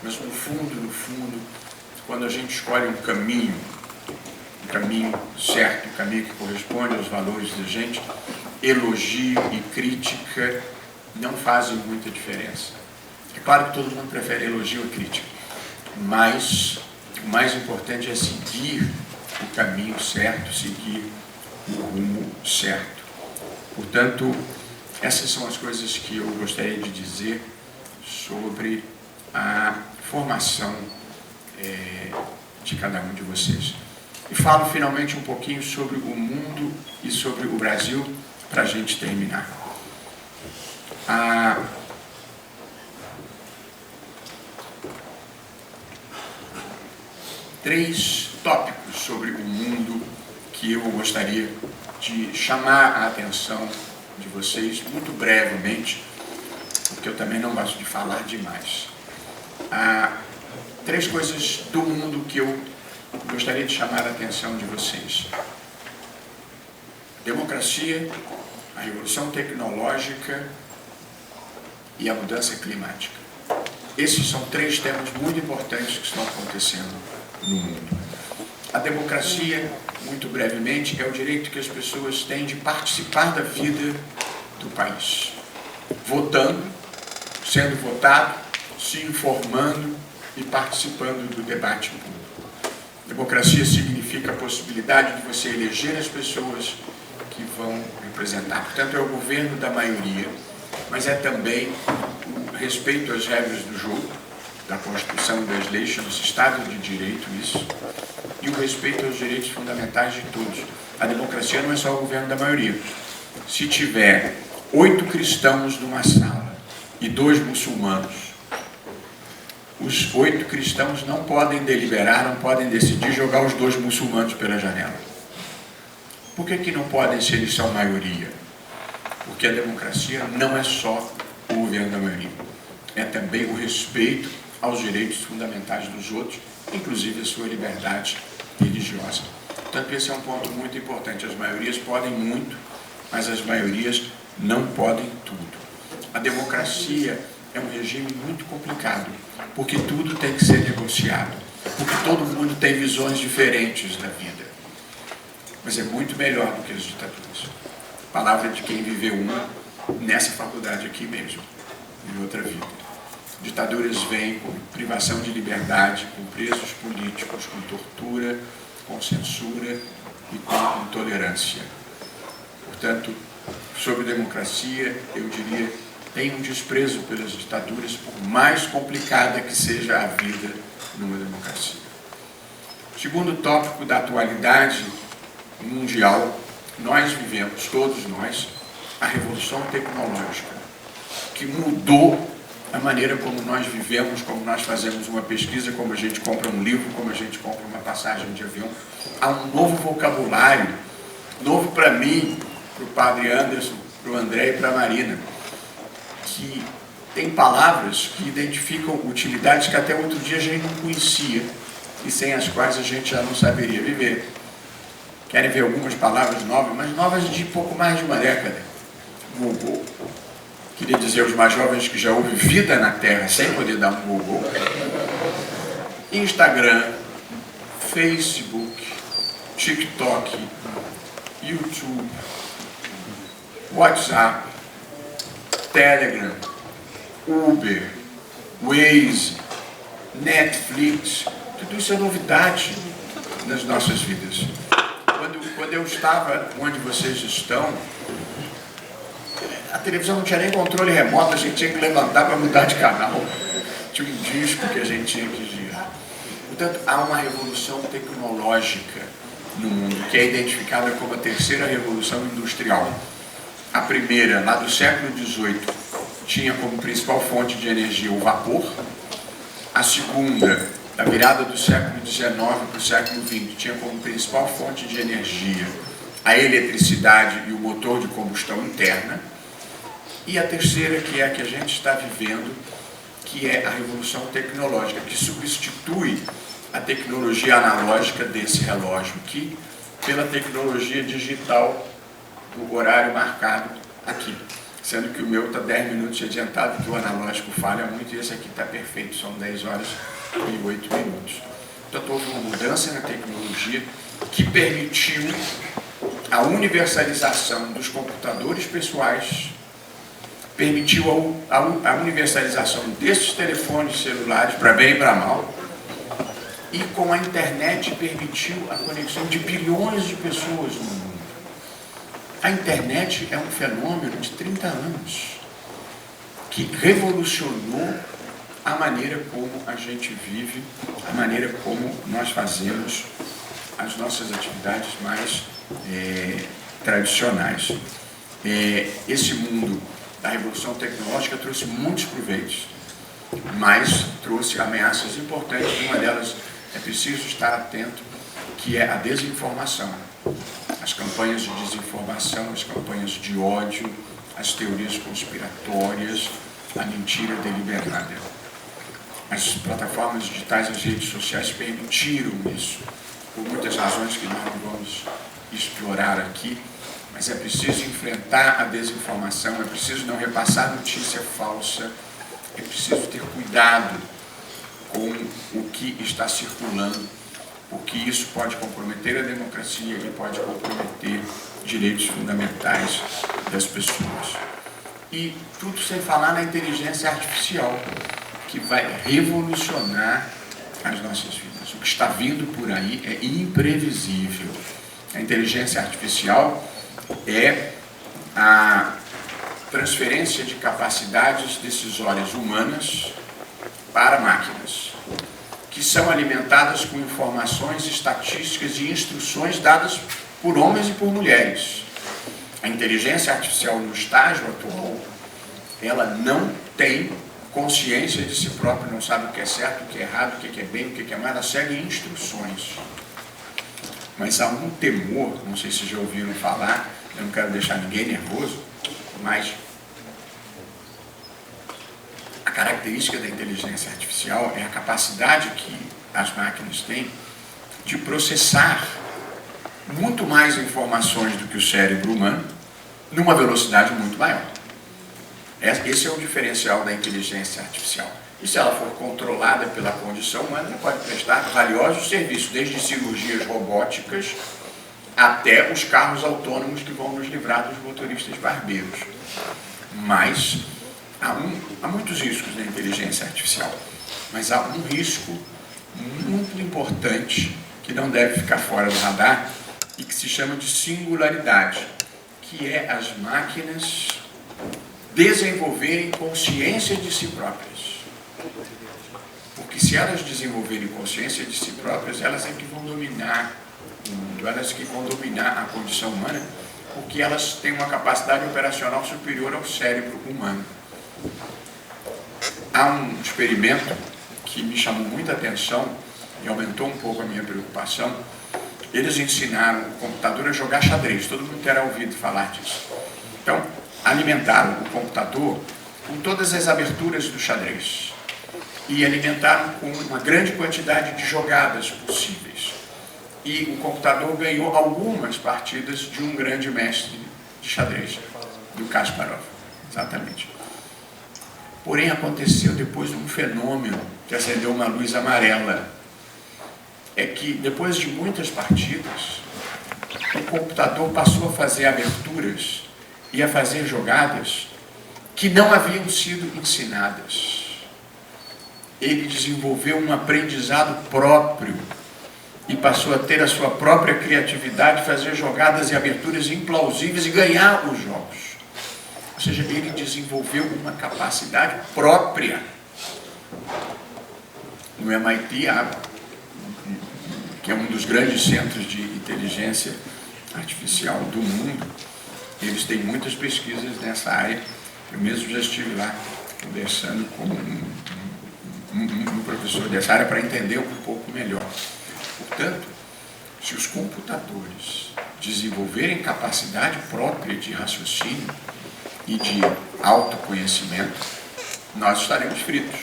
Mas no fundo, quando a gente escolhe um caminho certo, um caminho que corresponde aos valores da gente, elogio e crítica não fazem muita diferença. É claro que todo mundo prefere elogio e crítica, mas o mais importante é seguir o caminho certo, seguir o rumo certo. Portanto, essas são as coisas que eu gostaria de dizer sobre a formação de cada um de vocês. E falo finalmente um pouquinho sobre o mundo e sobre o Brasil para a gente terminar. Três tópicos sobre o mundo que eu gostaria de chamar a atenção de vocês, muito brevemente, porque eu também não gosto de falar demais. Três coisas do mundo que eu gostaria de chamar a atenção de vocês: democracia, a revolução tecnológica e a mudança climática. Esses são três temas muito importantes que estão acontecendo no mundo. A democracia, muito brevemente, é o direito que as pessoas têm de participar da vida do país, votando, sendo votado, se informando e participando do debate público. Democracia significa a possibilidade de você eleger as pessoas que vão representar. Portanto, é o governo da maioria, mas é também o respeito às regras do jogo, da Constituição e das leis, chama-se Estado de Direito isso, e o respeito aos direitos fundamentais de todos. A democracia não é só o governo da maioria. Se tiver 8 cristãos numa sala e 2 muçulmanos, os 8 cristãos não podem deliberar, não podem decidir jogar os 2 muçulmanos pela janela. Por que não podem se eles são maioria? Porque a democracia não é só o governo da maioria. É também o respeito aos direitos fundamentais dos outros, inclusive a sua liberdade religiosa. Portanto, esse é um ponto muito importante. As maiorias podem muito, mas as maiorias não podem tudo. A democracia é um regime muito complicado, porque tudo tem que ser negociado, porque todo mundo tem visões diferentes da vida. Mas é muito melhor do que as ditaduras. Palavra de quem viveu uma nessa faculdade aqui mesmo, em outra vida. Ditaduras vêm com privação de liberdade, com presos políticos, com tortura, com censura e com intolerância. Portanto, sobre democracia, eu diria, tem um desprezo pelas ditaduras, por mais complicada que seja a vida numa democracia. Segundo tópico da atualidade mundial, nós vivemos, todos nós, a revolução tecnológica, que mudou a maneira como nós vivemos, como nós fazemos uma pesquisa, como a gente compra um livro, como a gente compra uma passagem de avião. Há um novo vocabulário, novo para mim, para o Padre Anderson, para o André e para a Marina, que tem palavras que identificam utilidades que até outro dia a gente não conhecia e sem as quais a gente já não saberia viver. Querem ver algumas palavras novas, mas novas de pouco mais de uma década. Google. Queria dizer aos mais jovens que já houve vida na Terra sem poder dar um Google. Instagram, Facebook, TikTok, YouTube, WhatsApp, Telegram, Uber, Waze, Netflix, tudo isso é novidade nas nossas vidas. Quando eu estava onde vocês estão, a televisão não tinha nem controle remoto, a gente tinha que levantar para mudar de canal. Tinha um disco que a gente tinha que girar. Portanto, há uma revolução tecnológica no mundo, que é identificada como a terceira revolução industrial. A primeira, lá do século XVIII, tinha como principal fonte de energia o vapor. A segunda, da virada do século XIX para o século XX, tinha como principal fonte de energia a eletricidade e o motor de combustão interna. E a terceira, que é a que a gente está vivendo, que é a revolução tecnológica, que substitui a tecnologia analógica desse relógio aqui pela tecnologia digital do horário marcado aqui. Sendo que o meu está 10 minutos adiantado, que o analógico falha muito, e esse aqui está perfeito, são 10 horas e 8 minutos. Portanto, houve uma mudança na tecnologia que permitiu a universalização dos computadores pessoais, permitiu a universalização desses telefones celulares, para bem e para mal, e com a internet permitiu a conexão de bilhões de pessoas no mundo. A internet é um fenômeno de 30 anos, que revolucionou a maneira como a gente vive, a maneira como nós fazemos as nossas atividades mais tradicionais. Esse mundo da revolução tecnológica trouxe muitos proveitos, mas trouxe ameaças importantes. Uma delas é preciso estar atento, que é a desinformação. As campanhas de desinformação, as campanhas de ódio, as teorias conspiratórias, a mentira deliberada. As plataformas digitais, as redes sociais permitiram isso, por muitas razões que nós não vamos explorar aqui, mas é preciso enfrentar a desinformação, é preciso não repassar notícia falsa, é preciso ter cuidado com o que está circulando, porque isso pode comprometer a democracia e pode comprometer direitos fundamentais das pessoas. E tudo sem falar na inteligência artificial, que vai revolucionar as nossas vidas. O que está vindo por aí é imprevisível. A inteligência artificial é a transferência de capacidades decisórias humanas para máquinas, que são alimentadas com informações, estatísticas e instruções dadas por homens e por mulheres. A inteligência artificial no estágio atual, ela não tem consciência de si própria, não sabe o que é certo, o que é errado, o que é bem, o que é mal, ela segue instruções. Mas há um temor, não sei se já ouviram falar, eu não quero deixar ninguém nervoso, mas a característica da inteligência artificial é a capacidade que as máquinas têm de processar muito mais informações do que o cérebro humano, numa velocidade muito maior. Esse é o diferencial da inteligência artificial. E se ela for controlada pela condição humana, ela pode prestar valiosos serviços, desde cirurgias robóticas até os carros autônomos que vão nos livrar dos motoristas barbeiros. Mas há muitos riscos na inteligência artificial, mas há um risco muito importante que não deve ficar fora do radar e que se chama de singularidade, que é as máquinas desenvolverem consciência de si próprias. Porque se elas desenvolverem consciência de si próprias, elas é que vão dominar o mundo, elas que vão dominar a condição humana, porque elas têm uma capacidade operacional superior ao cérebro humano. Há um experimento que me chamou muita atenção e aumentou um pouco a minha preocupação. Eles ensinaram o computador a jogar xadrez, todo mundo terá ouvido falar disso. Então, alimentaram o computador com todas as aberturas do xadrez e alimentaram com uma grande quantidade de jogadas possíveis. E o computador ganhou algumas partidas de um grande mestre de xadrez, do Kasparov, exatamente. Porém, aconteceu depois um fenômeno que acendeu uma luz amarela. É que, depois de muitas partidas, o computador passou a fazer aberturas e a fazer jogadas que não haviam sido ensinadas. Ele desenvolveu um aprendizado próprio e passou a ter a sua própria criatividade, fazer jogadas e aberturas implausíveis e ganhar os jogos. Ou seja, ele desenvolveu uma capacidade própria. No MIT, que é um dos grandes centros de inteligência artificial do mundo, eles têm muitas pesquisas nessa área. Eu mesmo já estive lá conversando com um professor dessa área para entender um pouco melhor. Portanto, se os computadores desenvolverem capacidade própria de raciocínio e de autoconhecimento, nós estaremos fritos,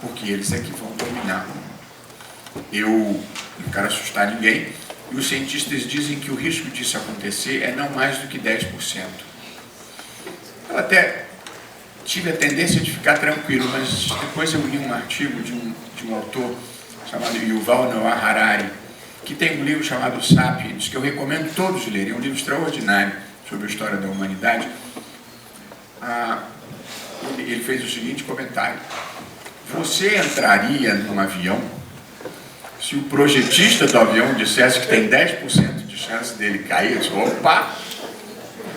porque eles é que vão dominar o mundo. Eu não quero assustar ninguém, e os cientistas dizem que o risco disso acontecer é não mais do que 10%. Eu até tive a tendência de ficar tranquilo, mas depois eu li um artigo de um autor chamado Yuval Noah Harari, que tem um livro chamado Sapiens, que eu recomendo todos lerem, é um livro extraordinário sobre a história da humanidade. Ele fez o seguinte comentário: você entraria num avião se o projetista do avião dissesse que tem 10% de chance dele cair? Eu disse, opa,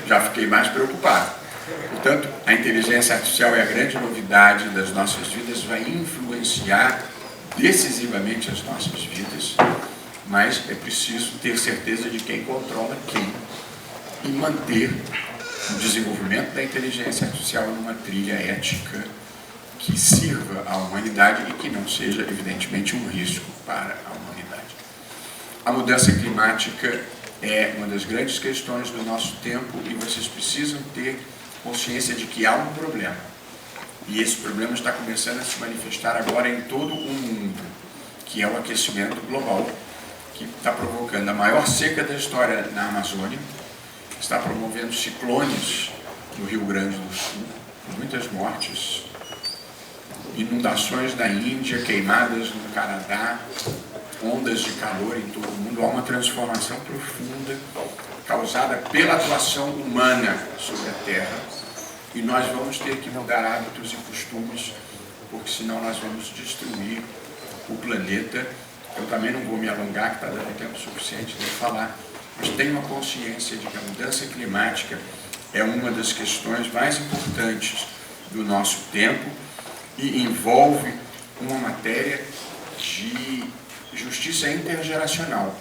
já fiquei mais preocupado. Portanto, a inteligência artificial é a grande novidade das nossas vidas, vai influenciar decisivamente as nossas vidas, mas é preciso ter certeza de quem controla quem e manter o desenvolvimento da inteligência artificial numa trilha ética que sirva à humanidade e que não seja, evidentemente, um risco para a humanidade. A mudança climática é uma das grandes questões do nosso tempo e vocês precisam ter consciência de que há um problema. E esse problema está começando a se manifestar agora em todo o mundo, que é o aquecimento global, que está provocando a maior seca da história na Amazônia, está promovendo ciclones no Rio Grande do Sul, muitas mortes, inundações na Índia, queimadas no Canadá, ondas de calor em todo o mundo. Há uma transformação profunda causada pela atuação humana sobre a Terra e nós vamos ter que mudar hábitos e costumes, porque senão nós vamos destruir o planeta. Eu também não vou me alongar, que está dando tempo suficiente de falar, mas tenho a consciência de que a mudança climática é uma das questões mais importantes do nosso tempo e envolve uma matéria de justiça intergeracional.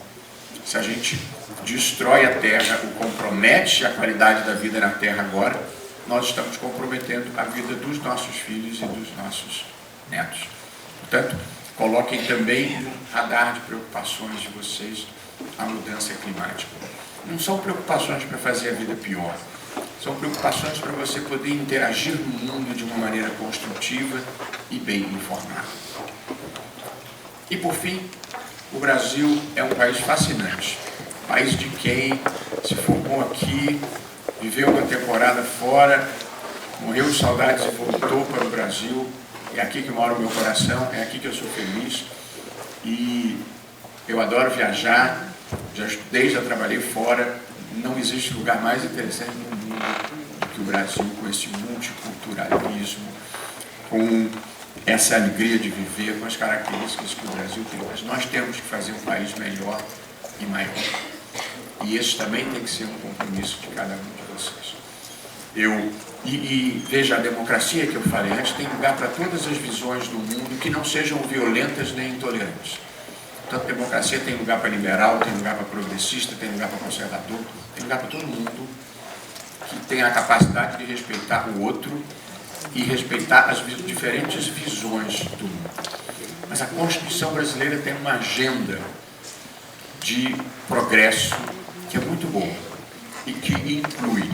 Se a gente destrói a Terra ou compromete a qualidade da vida na Terra agora, nós estamos comprometendo a vida dos nossos filhos e dos nossos netos. Portanto, coloquem também no radar de preocupações de vocês a mudança climática. Não são preocupações para fazer a vida pior, são preocupações para você poder interagir no mundo de uma maneira construtiva e bem informada. E por fim, o Brasil é um país fascinante, país de quem se formou aqui, viveu uma temporada fora, morreu de saudades e voltou para o Brasil. É aqui que mora o meu coração, é aqui que eu sou feliz e eu adoro viajar, já estudei, já trabalhei fora. Não existe lugar mais interessante no mundo do que o Brasil, com esse multiculturalismo, com essa alegria de viver, com as características que o Brasil tem. Mas nós temos que fazer um país melhor e maior. E esse também tem que ser um compromisso de cada um de vocês. Veja, a democracia que eu falei antes tem lugar para todas as visões do mundo que não sejam violentas nem intolerantes. Portanto, democracia tem lugar para liberal, tem lugar para progressista, tem lugar para conservador, tem lugar para todo mundo que tem a capacidade de respeitar o outro e respeitar as diferentes visões do mundo. Mas a Constituição brasileira tem uma agenda de progresso que é muito boa e que inclui,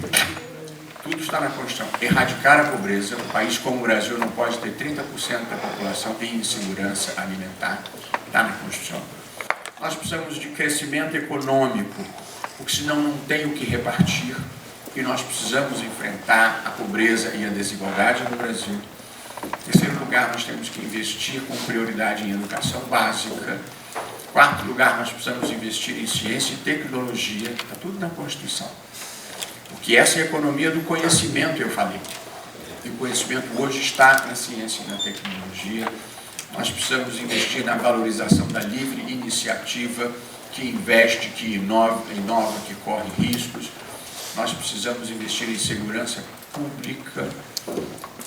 tudo está na Constituição, erradicar a pobreza. Um país como o Brasil não pode ter 30% da população em insegurança alimentar, está na Constituição. Nós precisamos de crescimento econômico, porque senão não tem o que repartir, e nós precisamos enfrentar a pobreza e a desigualdade no Brasil. Em terceiro lugar, nós temos que investir com prioridade em educação básica. Em quarto lugar, nós precisamos investir em ciência e tecnologia, está tudo na Constituição. Porque essa é a economia do conhecimento, eu falei. E o conhecimento hoje está na ciência e na tecnologia. Nós precisamos investir na valorização da livre iniciativa, que investe, que inova, que corre riscos. Nós precisamos investir em segurança pública.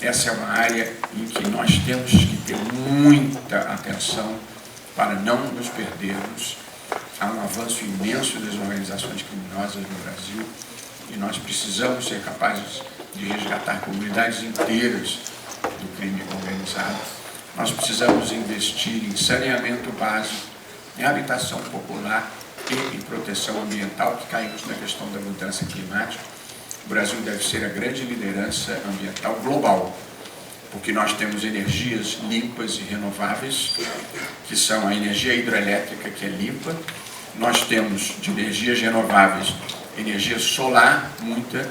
Essa é uma área em que nós temos que ter muita atenção para não nos perdermos. Há um avanço imenso das organizações criminosas no Brasil e nós precisamos ser capazes de resgatar comunidades inteiras do crime organizado. Nós precisamos investir em saneamento básico, em habitação popular e em proteção ambiental, que caímos na questão da mudança climática. O Brasil deve ser a grande liderança ambiental global, porque nós temos energias limpas e renováveis, que são a energia hidrelétrica, que é limpa. Nós temos de energias renováveis energia solar, muita,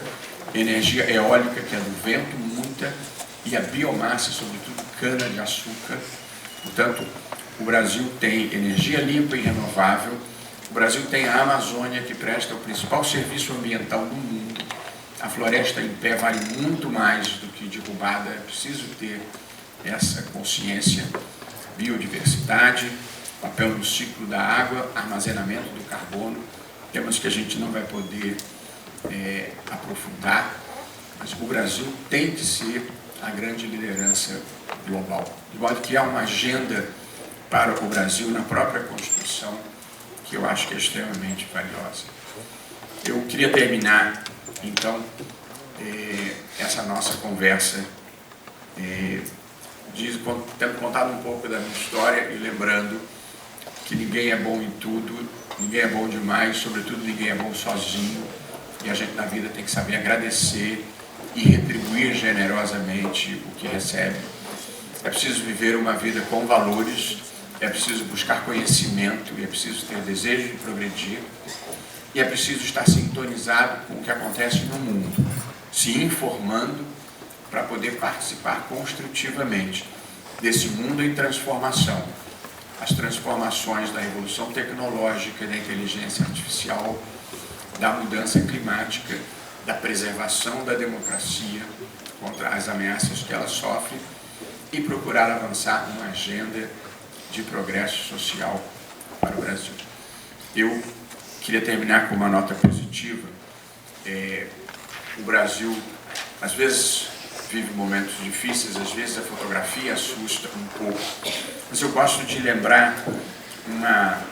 energia eólica, que é do vento, muita, e a biomassa, sobretudo cana-de-açúcar. Portanto, O Brasil tem energia limpa e renovável. O Brasil tem a Amazônia, que presta o principal serviço ambiental do mundo. A floresta em pé vale muito mais do que derrubada. É preciso ter essa consciência. Biodiversidade, papel no ciclo da água, armazenamento do carbono, temas que a gente não vai poder aprofundar, mas o Brasil tem que ser a grande liderança global. De modo que há uma agenda para o Brasil na própria Constituição, que eu acho que é extremamente valiosa. Eu queria terminar, então, essa nossa conversa tendo contado um pouco da minha história e lembrando que ninguém é bom em tudo, ninguém é bom demais, sobretudo ninguém é bom sozinho, e a gente na vida tem que saber agradecer e retribuir generosamente o que recebe. É preciso viver uma vida com valores, é preciso buscar conhecimento, é preciso ter desejo de progredir, e é preciso estar sintonizado com o que acontece no mundo, se informando para poder participar construtivamente desse mundo em transformação. As transformações da revolução tecnológica, da inteligência artificial, da mudança climática, da preservação da democracia contra as ameaças que ela sofre e procurar avançar numa agenda de progresso social para o Brasil. Eu queria terminar com uma nota positiva. O Brasil, às vezes, vive momentos difíceis, às vezes a fotografia assusta um pouco, mas eu gosto de lembrar uma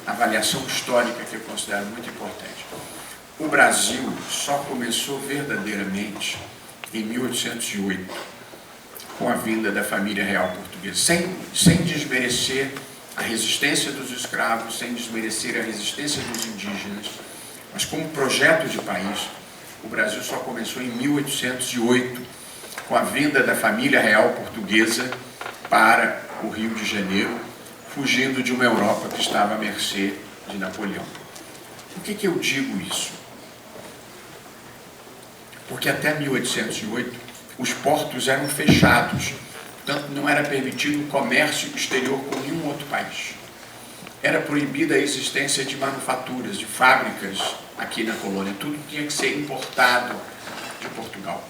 avaliação histórica que eu considero muito importante. O Brasil só começou verdadeiramente em 1808, com a vinda da família real portuguesa, sem desmerecer a resistência dos escravos, sem desmerecer a resistência dos indígenas, mas como projeto de país, o Brasil só começou em 1808, com a vinda da família real portuguesa para o Rio de Janeiro, fugindo de uma Europa que estava à mercê de Napoleão. Por que eu digo isso? Porque até 1808 os portos eram fechados, portanto não era permitido o comércio exterior com nenhum outro país. Era proibida a existência de manufaturas, de fábricas aqui na colônia, tudo tinha que ser importado de Portugal.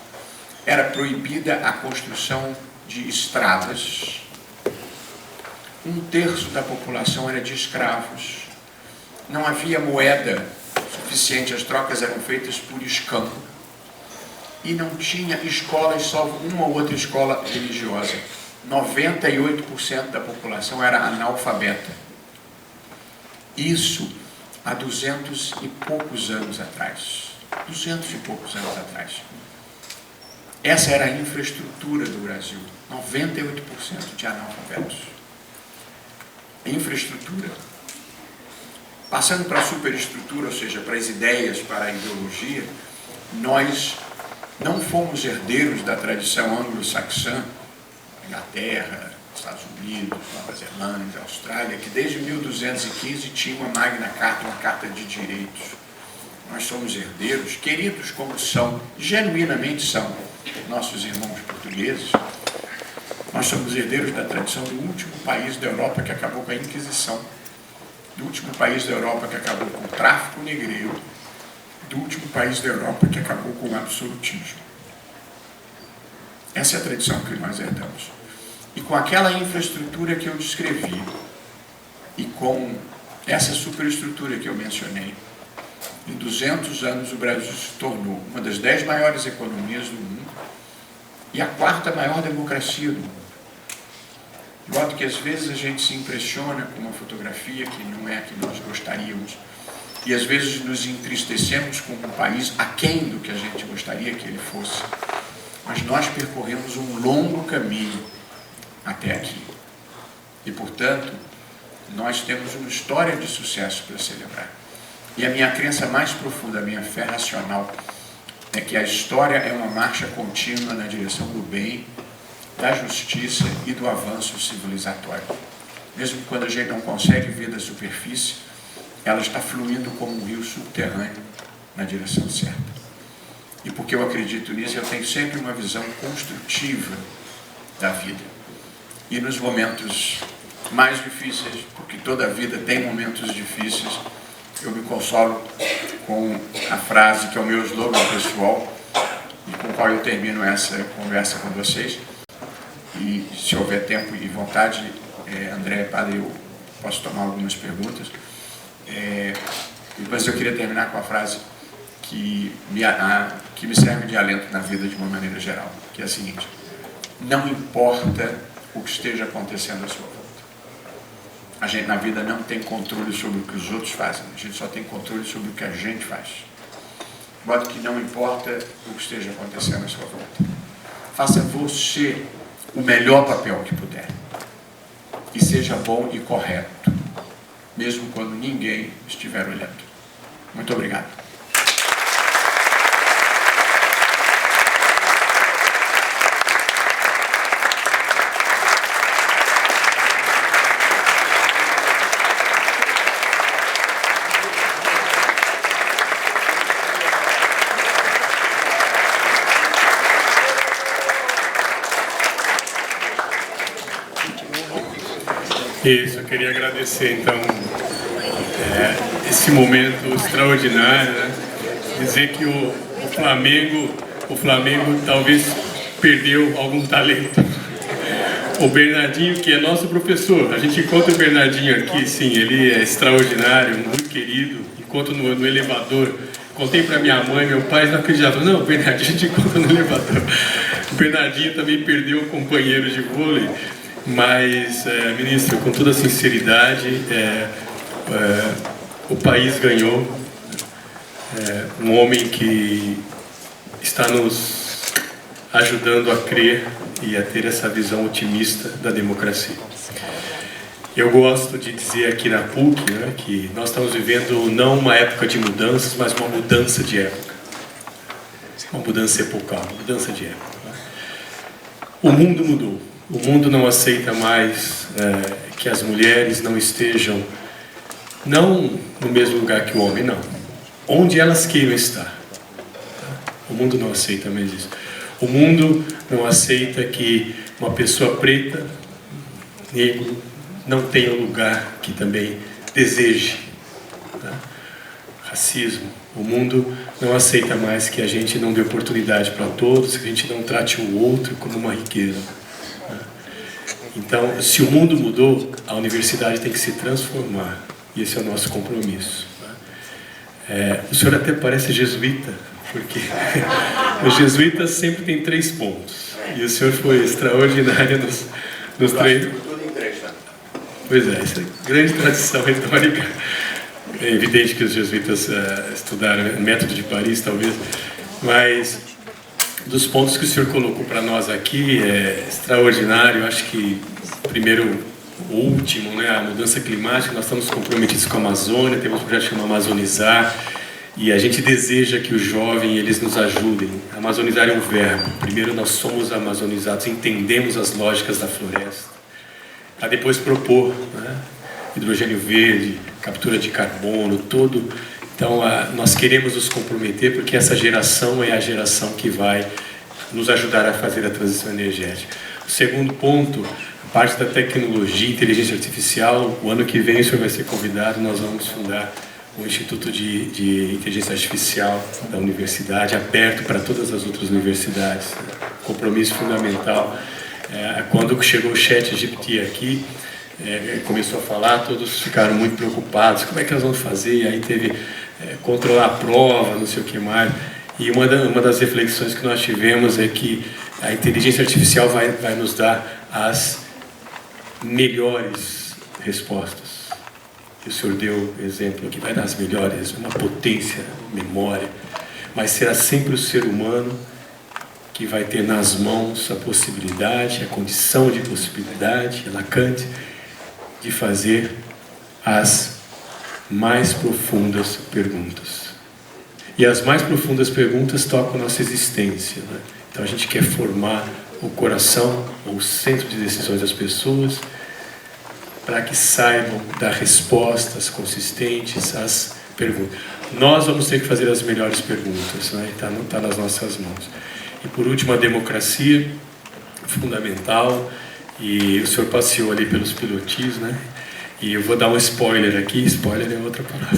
Era proibida a construção de estradas. 1/3 da população era de escravos. Não havia moeda suficiente, as trocas eram feitas por escambo. E não tinha escolas, salvo uma ou outra escola religiosa. 98% da população era analfabeta. Isso há 200 e poucos anos atrás. 200 e poucos anos atrás. Essa era a infraestrutura do Brasil. 98% de analfabetos. Infraestrutura. Passando para a superestrutura, ou seja, para as ideias, para a ideologia, nós não fomos herdeiros da tradição anglo-saxã, Inglaterra, Estados Unidos, Nova Zelândia, Austrália, que desde 1215 tinha uma Magna Carta, uma Carta de Direitos. Nós somos herdeiros, queridos como são, genuinamente são, nossos irmãos portugueses. Nós somos herdeiros da tradição do último país da Europa que acabou com a Inquisição, do último país da Europa que acabou com o tráfico negreiro, do último país da Europa que acabou com o absolutismo. Essa é a tradição que nós herdamos. E com aquela infraestrutura que eu descrevi, e com essa superestrutura que eu mencionei, em 200 anos o Brasil se tornou uma das 10 maiores economias do mundo e a 4ª maior democracia do mundo. De modo que às vezes a gente se impressiona com uma fotografia que não é a que nós gostaríamos, e às vezes nos entristecemos com um país aquém do que a gente gostaria que ele fosse. Mas nós percorremos um longo caminho até aqui. E, portanto, nós temos uma história de sucesso para celebrar. E a minha crença mais profunda, a minha fé racional, é que a história é uma marcha contínua na direção do bem, da justiça e do avanço civilizatório. Mesmo quando a gente não consegue ver da superfície, ela está fluindo como um rio subterrâneo na direção certa. E porque eu acredito nisso, eu tenho sempre uma visão construtiva da vida. E nos momentos mais difíceis, porque toda a vida tem momentos difíceis, eu me consolo com a frase que é o meu slogan pessoal e com o qual eu termino essa conversa com vocês. E se houver tempo e vontade, André, Padre, eu posso tomar algumas perguntas. Mas eu queria terminar com a frase que me serve de alento na vida de uma maneira geral, que é a seguinte: não importa o que esteja acontecendo à sua volta. A gente na vida não tem controle sobre o que os outros fazem, a gente só tem controle sobre o que a gente faz. Modo que não importa o que esteja acontecendo à sua volta. Faça você o melhor papel que puder. E seja bom e correto, mesmo quando ninguém estiver olhando. Muito obrigado. Isso, eu queria agradecer então esse momento extraordinário, né? Dizer que o Flamengo talvez perdeu algum talento. O Bernardinho, que é nosso professor, a gente encontra o Bernardinho aqui, sim, ele é extraordinário, muito querido. Encontro no elevador, contei para minha mãe, meu pai não acreditava. Não, o Bernardinho a gente encontra no elevador. O Bernardinho também perdeu um companheiro de vôlei. Mas, ministro, com toda sinceridade, o país ganhou. Um homem que está nos ajudando a crer e a ter essa visão otimista da democracia. Eu gosto de dizer aqui na PUC, né, que nós estamos vivendo não uma época de mudanças, mas uma mudança de época. Uma mudança epocal, uma mudança de época. Né? O mundo mudou. O mundo não aceita mais que as mulheres não estejam, não no mesmo lugar que o homem, não. Onde elas queiram estar. O mundo não aceita mais isso. O mundo não aceita que uma pessoa preta, negro, não tenha um lugar que também deseje. Tá? Racismo. O mundo não aceita mais que a gente não dê oportunidade para todos, que a gente não trate o outro como uma riqueza. Então, se o mundo mudou, a universidade tem que se transformar. E esse é o nosso compromisso. O senhor até parece jesuíta, porque os jesuítas sempre têm 3 pontos. E o senhor foi extraordinário nos 3. Pois é, essa é grande tradição retórica. É evidente que os jesuítas estudaram método de Paris, talvez, mas dos pontos que o senhor colocou para nós aqui é extraordinário. Eu acho que, primeiro, o último, né, a mudança climática. Nós estamos comprometidos com a Amazônia, temos um projeto que chama Amazonizar, e a gente deseja que os jovens eles nos ajudem. Amazonizar é um verbo. Primeiro, nós somos amazonizados, entendemos as lógicas da floresta, a depois propor, né, hidrogênio verde, captura de carbono, todo. Então, nós queremos nos comprometer porque essa geração é a geração que vai nos ajudar a fazer a transição energética. O segundo ponto, a parte da tecnologia, inteligência artificial. O ano que vem o senhor vai ser convidado, nós vamos fundar o Instituto de Inteligência Artificial da universidade, aberto para todas as outras universidades. Compromisso fundamental. Quando chegou o ChatGPT aqui, começou a falar, todos ficaram muito preocupados. Como é que nós vamos fazer? E aí teve controlar a prova, não sei o que mais. E uma das reflexões que nós tivemos é que a inteligência artificial vai nos dar as melhores respostas. E o senhor deu exemplo aqui, vai dar as melhores, uma potência, memória, mas será sempre o ser humano que vai ter nas mãos a possibilidade, a condição de possibilidade, Lacan, de fazer as mais profundas perguntas. E as mais profundas perguntas tocam a nossa existência, né? Então a gente quer formar o coração, o centro de decisões das pessoas, para que saibam dar respostas consistentes às perguntas. Nós vamos ter que fazer as melhores perguntas, né? Tá nas nossas mãos. E por último, a democracia, fundamental. E o senhor passeou ali pelos pilotis, né? E eu vou dar um spoiler aqui, spoiler é outra palavra.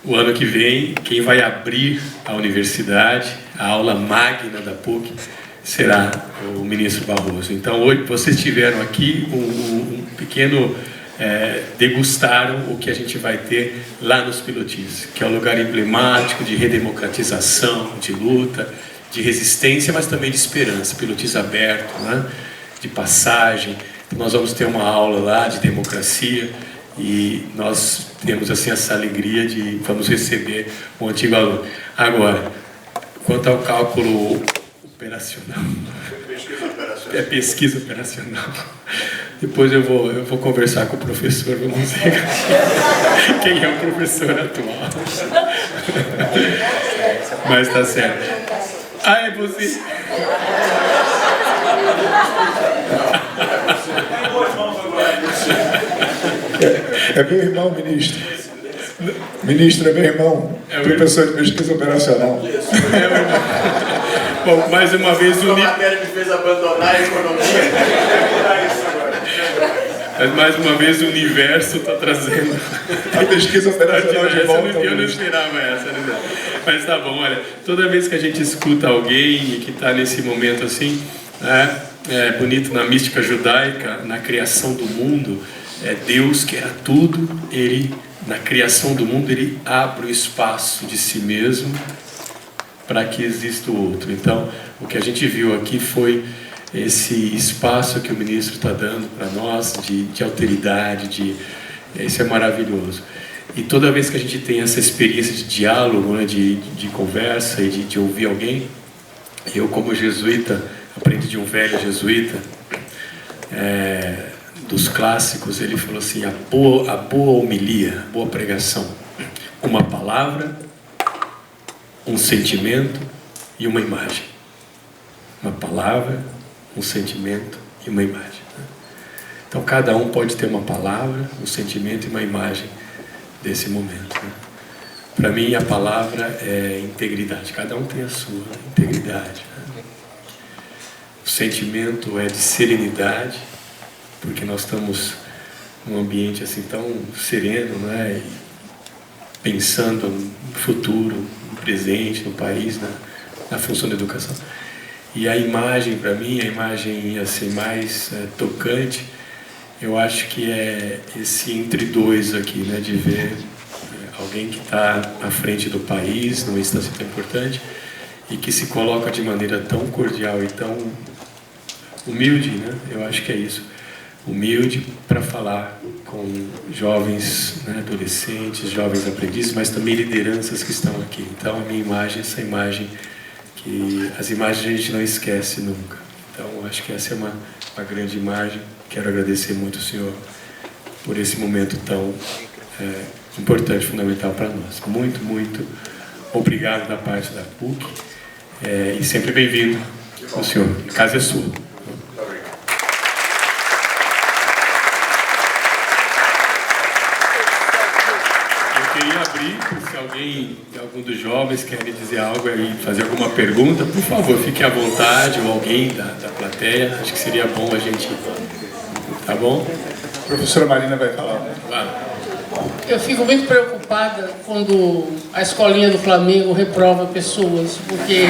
O ano que vem, quem vai abrir a universidade, a aula magna da PUC, será o ministro Barroso. Então, hoje vocês tiveram aqui um pequeno... degustaram o que a gente vai ter lá nos Pilotis, que é um lugar emblemático de redemocratização, de luta, de resistência, mas também de esperança. Pilotis aberto, né? De passagem. Nós vamos ter uma aula lá de democracia e nós temos assim essa alegria de vamos receber um antigo aluno. Agora, quanto ao cálculo operacional, é pesquisa operacional. Depois eu vou conversar com o professor, vamos ver quem é o professor atual. Mas tá certo. Ah, é você. É meu irmão, ministro. Ministro é meu irmão, professor de pesquisa operacional. Bom, mais uma vez A matéria me fez abandonar a economia. Mas mais uma vez o universo está trazendo a pesquisa operacional de volta. Eu não esperava essa, né? Mas tá bom, olha, toda vez que a gente escuta alguém que está nesse momento assim, né, é bonito na mística judaica, na criação do mundo, Deus que era tudo, ele na criação do mundo ele abre o espaço de si mesmo para que exista o outro. Então, o que a gente viu aqui foi esse espaço que o ministro está dando para nós, de alteridade, isso é maravilhoso. E toda vez que a gente tem essa experiência de diálogo, né, de conversa e de ouvir alguém, eu como jesuíta, aprendi de um velho jesuíta, dos clássicos, ele falou assim, a boa homilia, a boa pregação, uma palavra, um sentimento e uma imagem. Uma palavra, um sentimento e uma imagem. Então cada um pode ter uma palavra, um sentimento e uma imagem desse momento. Para mim a palavra é integridade, cada um tem a sua integridade. O sentimento é de serenidade, porque nós estamos num ambiente assim tão sereno, né? Pensando no futuro, no presente, no país, na função da educação. E a imagem, para mim, a imagem assim, mais tocante, eu acho que é esse entre dois aqui, né, de ver alguém que está à frente do país, numa instância tão importante, e que se coloca de maneira tão cordial e tão humilde, né? Eu acho que é isso. Humilde para falar com jovens, né, adolescentes, jovens aprendizes, mas também lideranças que estão aqui. Então a minha imagem, essa imagem, que as imagens a gente não esquece nunca. Então acho que essa é uma grande imagem. Quero agradecer muito o senhor por esse momento tão importante, fundamental para nós. Muito, muito obrigado da parte da PUC e sempre bem-vindo o senhor. A casa é sua. Queria abrir, se algum dos jovens quer dizer algo aí, fazer alguma pergunta, por favor, fique à vontade, ou alguém da plateia, acho que seria bom a gente... Tá bom? A professora Marina vai falar. Claro. Eu fico muito preocupada quando a escolinha do Flamengo reprova pessoas, porque,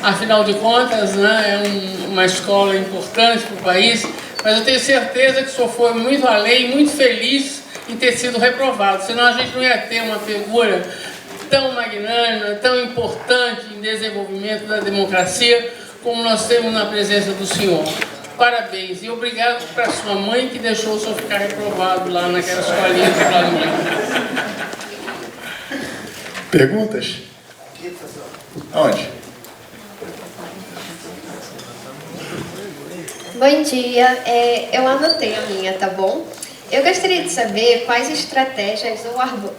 afinal de contas, né, é uma escola importante para o país, mas eu tenho certeza que o senhor foi muito além, muito feliz em ter sido reprovado, senão a gente não ia ter uma figura tão magnânima, tão importante em desenvolvimento da democracia como nós temos na presença do senhor. Parabéns e obrigado para sua mãe que deixou o senhor ficar reprovado lá naquela escolinha do Flamengo. Perguntas? Aonde? Bom dia, eu anotei a minha, tá bom? Eu gostaria de saber quais estratégias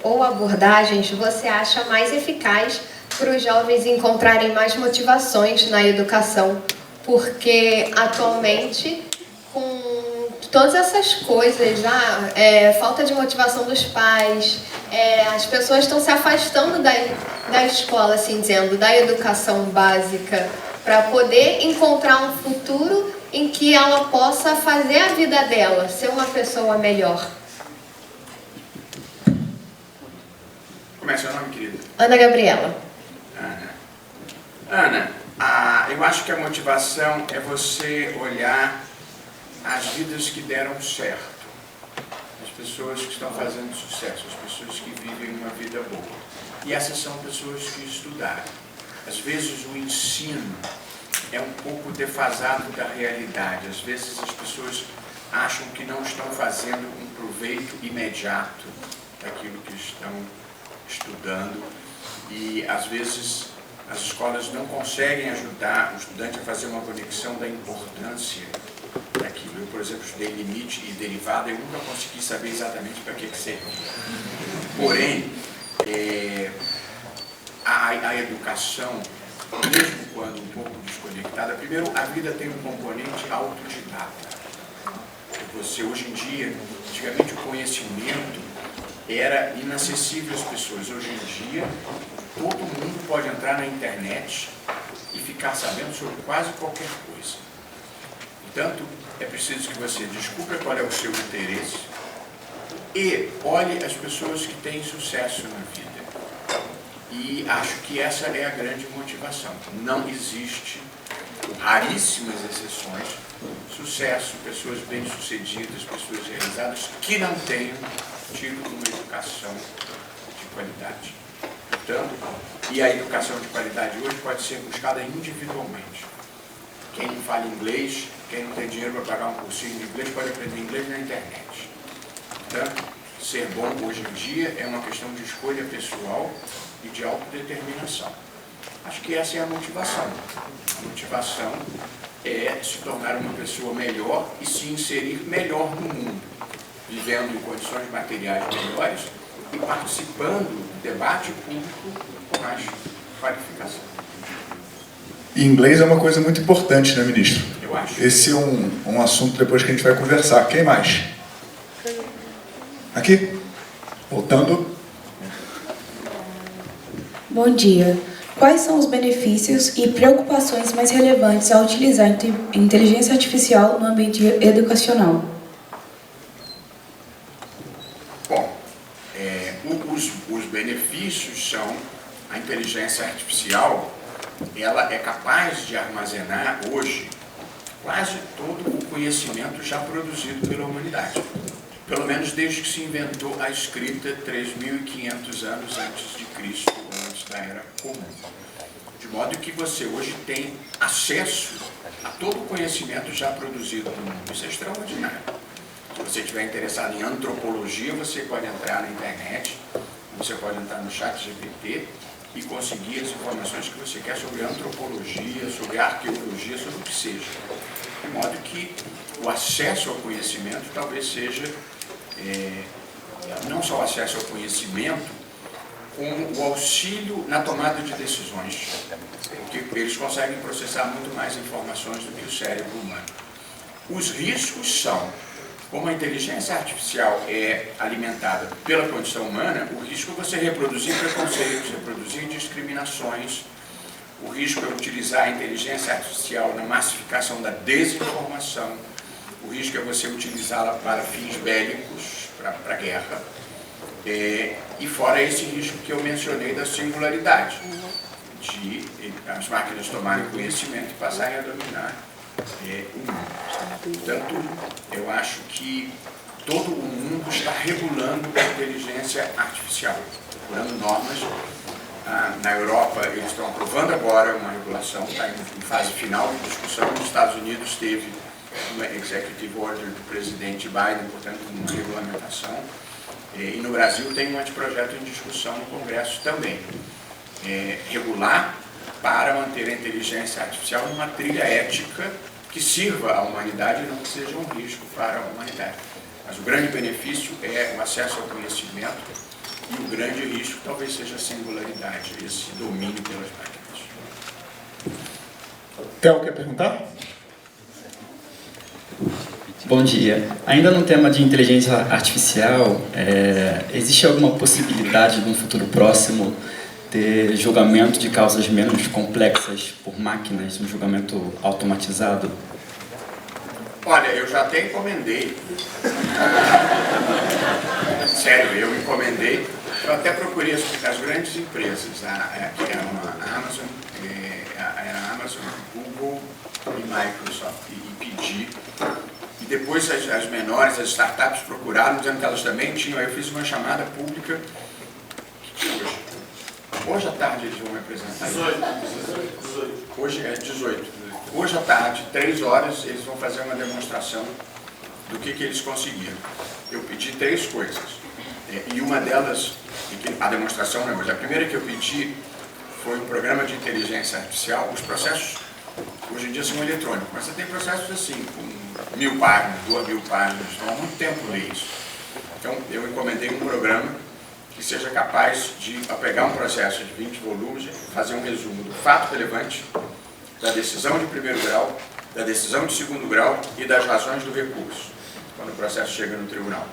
ou abordagens você acha mais eficaz para os jovens encontrarem mais motivações na educação, porque atualmente, com todas essas coisas, falta de motivação dos pais, as pessoas estão se afastando da escola, assim dizendo, da educação básica, para poder encontrar um futuro em que ela possa fazer a vida dela, ser uma pessoa melhor. Como é seu nome, querida? Ana Gabriela. Ana, eu acho que a motivação é você olhar as vidas que deram certo, as pessoas que estão fazendo sucesso, as pessoas que vivem uma vida boa. E essas são pessoas que estudaram. Às vezes o ensino é um pouco defasado da realidade. Às vezes as pessoas acham que não estão fazendo um proveito imediato daquilo que estão estudando e às vezes as escolas não conseguem ajudar o estudante a fazer uma conexão da importância daquilo. Eu, por exemplo, estudei limite e derivada e eu nunca consegui saber exatamente para que servia. Porém, a educação, mesmo quando um pouco desconectada, primeiro, a vida tem um componente autodidata. Você, hoje em dia, antigamente o conhecimento era inacessível às pessoas. Hoje em dia, todo mundo pode entrar na internet e ficar sabendo sobre quase qualquer coisa. Portanto, é preciso que você descubra qual é o seu interesse e olhe as pessoas que têm sucesso na vida. E acho que essa é a grande motivação. Não existe, com raríssimas exceções, sucesso, pessoas bem-sucedidas, pessoas realizadas que não tenham tido uma educação de qualidade. Portanto, e a educação de qualidade hoje pode ser buscada individualmente. Quem não fala inglês, quem não tem dinheiro para pagar um cursinho de inglês, pode aprender inglês na internet. Portanto, ser bom hoje em dia é uma questão de escolha pessoal e de autodeterminação. Acho que essa é a motivação. A motivação é se tornar uma pessoa melhor e se inserir melhor no mundo, vivendo em condições materiais melhores e participando do debate público com mais qualificação. E inglês é uma coisa muito importante, né, ministro? Eu acho. Esse é um assunto depois que a gente vai conversar. Quem mais? Aqui. Voltando. Bom dia. Quais são os benefícios e preocupações mais relevantes ao utilizar a inteligência artificial no ambiente educacional? Bom, os benefícios são a inteligência artificial, ela é capaz de armazenar hoje quase todo o conhecimento já produzido pela humanidade. Pelo menos desde que se inventou a escrita 3.500 anos antes de Cristo, ou antes da Era Comum. De modo que você hoje tem acesso a todo o conhecimento já produzido no mundo. Isso é extraordinário. Se você estiver interessado em antropologia, você pode entrar na internet, você pode entrar no chat GPT e conseguir as informações que você quer sobre antropologia, sobre arqueologia, sobre o que seja. De modo que o acesso ao conhecimento talvez seja não só o acesso ao conhecimento, como o auxílio na tomada de decisões, porque eles conseguem processar muito mais informações do que o cérebro humano. Os riscos são, como a inteligência artificial é alimentada pela condição humana, o risco é você reproduzir preconceitos, reproduzir discriminações, o risco é utilizar a inteligência artificial na massificação da desinformação, o risco é você utilizá-la para fins bélicos, para guerra, e fora esse risco que eu mencionei da singularidade, de as máquinas tomarem conhecimento e passarem a dominar o mundo. Portanto, eu acho que todo o mundo está regulando a inteligência artificial, procurando normas. Na Europa, eles estão aprovando agora uma regulação, está em fase final de discussão. Nos Estados Unidos teve uma executive order do presidente Biden, portanto, uma regulamentação. E no Brasil tem um anteprojeto em discussão no Congresso também. Regular para manter a inteligência artificial numa trilha ética que sirva à humanidade e não que seja um risco para a humanidade. Mas o grande benefício é o acesso ao conhecimento e o grande risco talvez seja a singularidade, esse domínio pelas máquinas. Theo, quer perguntar? Bom dia. Ainda no tema de inteligência artificial, existe alguma possibilidade, num futuro próximo, ter julgamento de causas menos complexas por máquinas, um julgamento automatizado? Olha, eu já até encomendei. Sério, eu encomendei. Eu até procurei as grandes empresas, que eram a Amazon, Google e Microsoft, e pedi. E depois as menores, as startups procuraram, dizendo que elas também tinham. Aí eu fiz uma chamada pública. Hoje à tarde eles vão me apresentar. 18. Hoje é 18. Hoje à tarde, 3 horas, eles vão fazer uma demonstração do que eles conseguiram. Eu pedi 3 coisas. E uma delas, a demonstração não é hoje. A primeira que eu pedi foi um programa de inteligência artificial. Os processos, hoje em dia, são eletrônicos, mas você tem processos assim, com 1000 páginas, 2000 páginas, então há muito tempo ler isso. Então, eu encomendei um programa que seja capaz de pegar um processo de 20 volumes, fazer um resumo do fato relevante, da decisão de primeiro grau, da decisão de segundo grau e das razões do recurso, quando o processo chega no tribunal.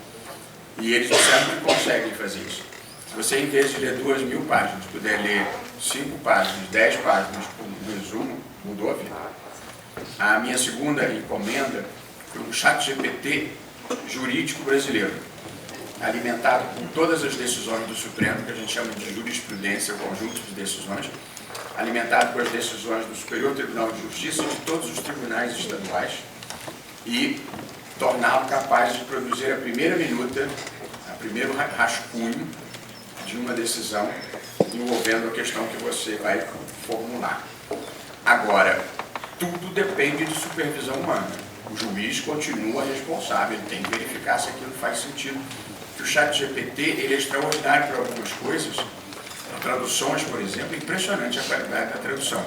E eles disseram que conseguem fazer isso. Se você, em vez de ler 2000 páginas, puder ler 5 páginas, 10 páginas por resumo, mudou a vida. A minha segunda encomenda foi um ChatGPT jurídico brasileiro, alimentado com todas as decisões do Supremo, que a gente chama de jurisprudência, o conjunto de decisões, alimentado com as decisões do Superior Tribunal de Justiça e de todos os tribunais estaduais, e torná-lo capaz de produzir a primeira minuta, o primeiro rascunho de uma decisão envolvendo a questão que você vai formular. Agora, tudo depende de supervisão humana. O juiz continua responsável, ele tem que verificar se aquilo faz sentido. O ChatGPT, ele é extraordinário para algumas coisas, traduções, por exemplo, é impressionante a qualidade da tradução.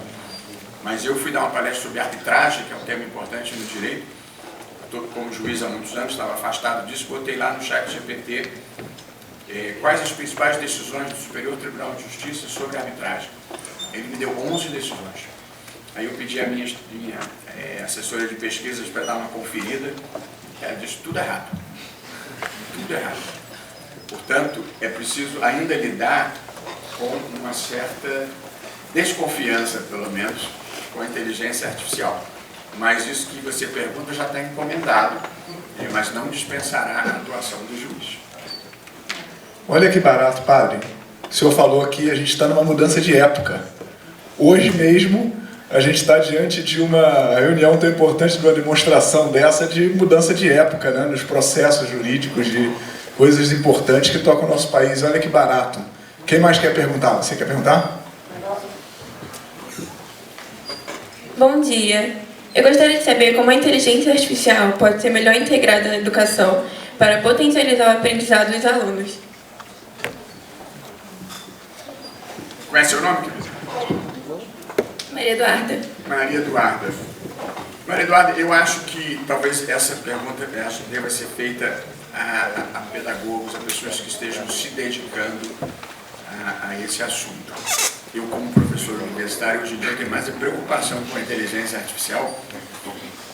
Mas eu fui dar uma palestra sobre arbitragem, que é um tema importante no direito. Estou como juiz há muitos anos, estava afastado disso, botei lá no ChatGPT quais as principais decisões do Superior Tribunal de Justiça sobre arbitragem. Ele me deu 11 decisões. Aí eu pedi a minha assessora de pesquisas para dar uma conferida, ela disse tudo errado. Tudo errado. Portanto, é preciso ainda lidar com uma certa desconfiança, pelo menos, com a inteligência artificial. Mas isso que você pergunta já está encomendado, mas não dispensará a atuação do juiz. Olha que barato, padre. O senhor falou aqui, a gente está numa mudança de época. Hoje mesmo, a gente está diante de uma reunião tão importante, de uma demonstração dessa de mudança de época, né, nos processos jurídicos, de coisas importantes que tocam o nosso país. Olha que barato. Quem mais quer perguntar? Você quer perguntar? Bom dia. Eu gostaria de saber como a inteligência artificial pode ser melhor integrada na educação para potencializar o aprendizado dos alunos. Qual é seu nome, querida? Maria Eduarda. Maria Eduarda. Maria Eduarda, eu acho que talvez essa pergunta deva ser feita a pedagogos, a pessoas que estejam se dedicando a esse assunto. Eu, como professor universitário, hoje em dia tenho mais a preocupação com a inteligência artificial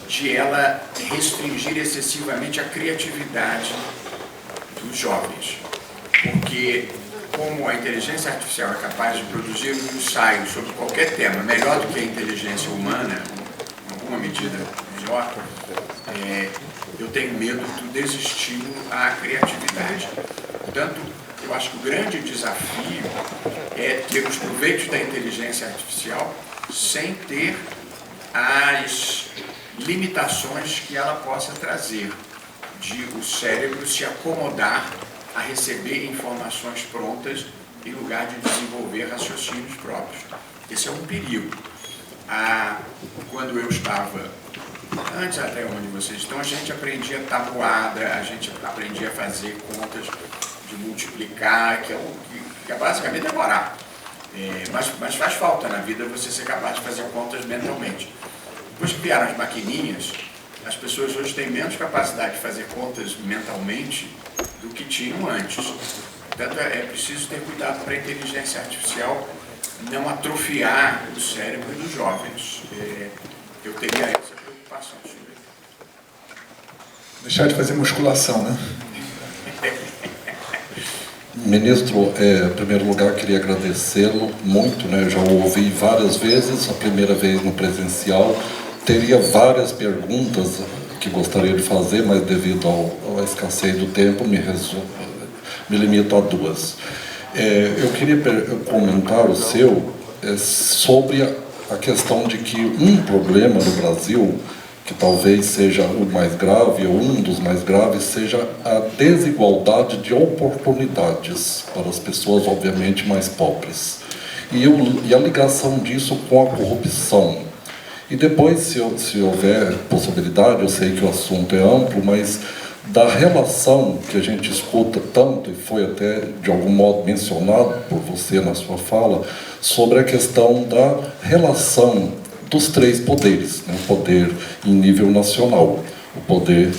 de ela restringir excessivamente a criatividade dos jovens. Porque, como a inteligência artificial é capaz de produzir um ensaio sobre qualquer tema, melhor do que a inteligência humana, em alguma medida melhor, eu tenho medo do desestímulo à criatividade. Portanto, eu acho que o grande desafio é ter os proveitos da inteligência artificial sem ter as limitações que ela possa trazer, de o cérebro se acomodar a receber informações prontas em lugar de desenvolver raciocínios próprios. Esse é um perigo. Quando eu estava, antes até onde vocês estão, a gente aprendia tabuada, a gente aprendia a fazer contas de multiplicar, que é basicamente demorar. Mas faz falta na vida você ser capaz de fazer contas mentalmente. Depois que vieram as maquininhas, as pessoas hoje têm menos capacidade de fazer contas mentalmente do que tinham antes. Portanto, é preciso ter cuidado para a inteligência artificial não atrofiar o cérebro dos jovens. Eu teria essa preocupação sobre isso. Deixar de fazer musculação, né? Ministro, em primeiro lugar, queria agradecê-lo muito, né? Já o ouvi várias vezes, a primeira vez no presencial. Teria várias perguntas que gostaria de fazer, mas devido à escassez do tempo, me limito a duas. Eu queria comentar o seu sobre a questão de que um problema no Brasil, que talvez seja o mais grave, ou um dos mais graves, seja a desigualdade de oportunidades para as pessoas, obviamente, mais pobres. E a ligação disso com a corrupção. E depois, se houver possibilidade, eu sei que o assunto é amplo, mas da relação que a gente escuta tanto, e foi até de algum modo mencionado por você na sua fala, sobre a questão da relação dos três poderes, né? O poder em nível nacional, o poder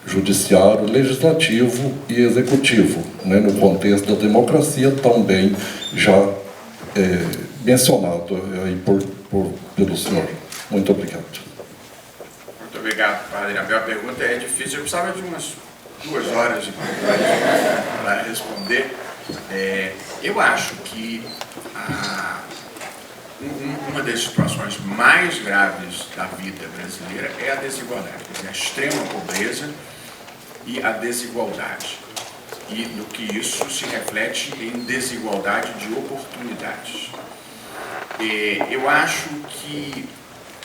judiciário, legislativo e executivo, né? No contexto da democracia também já mencionado aí pelo senhor. Muito obrigado. Muito obrigado, padre. A minha pergunta é difícil, eu precisava de umas 2 horas para responder. Eu acho que uma das situações mais graves da vida brasileira é a desigualdade, quer dizer, a extrema pobreza e a desigualdade. E no que isso se reflete em desigualdade de oportunidades. Eu acho que,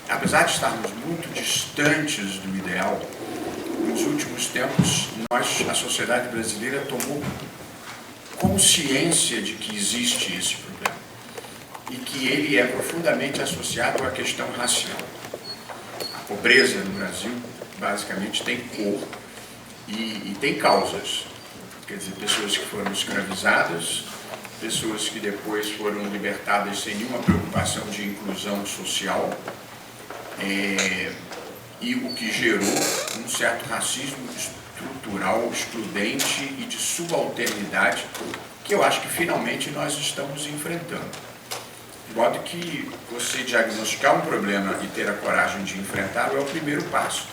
apesar de estarmos muito distantes do ideal, nos últimos tempos a sociedade brasileira tomou consciência de que existe esse problema e que ele é profundamente associado à questão racial. A pobreza no Brasil, basicamente, tem cor e tem causas. Quer dizer, pessoas que foram escravizadas, pessoas que depois foram libertadas sem nenhuma preocupação de inclusão social, e o que gerou um certo racismo estrutural, excludente e de subalternidade, que eu acho que finalmente nós estamos enfrentando. De modo que você diagnosticar um problema e ter a coragem de enfrentá-lo é o primeiro passo.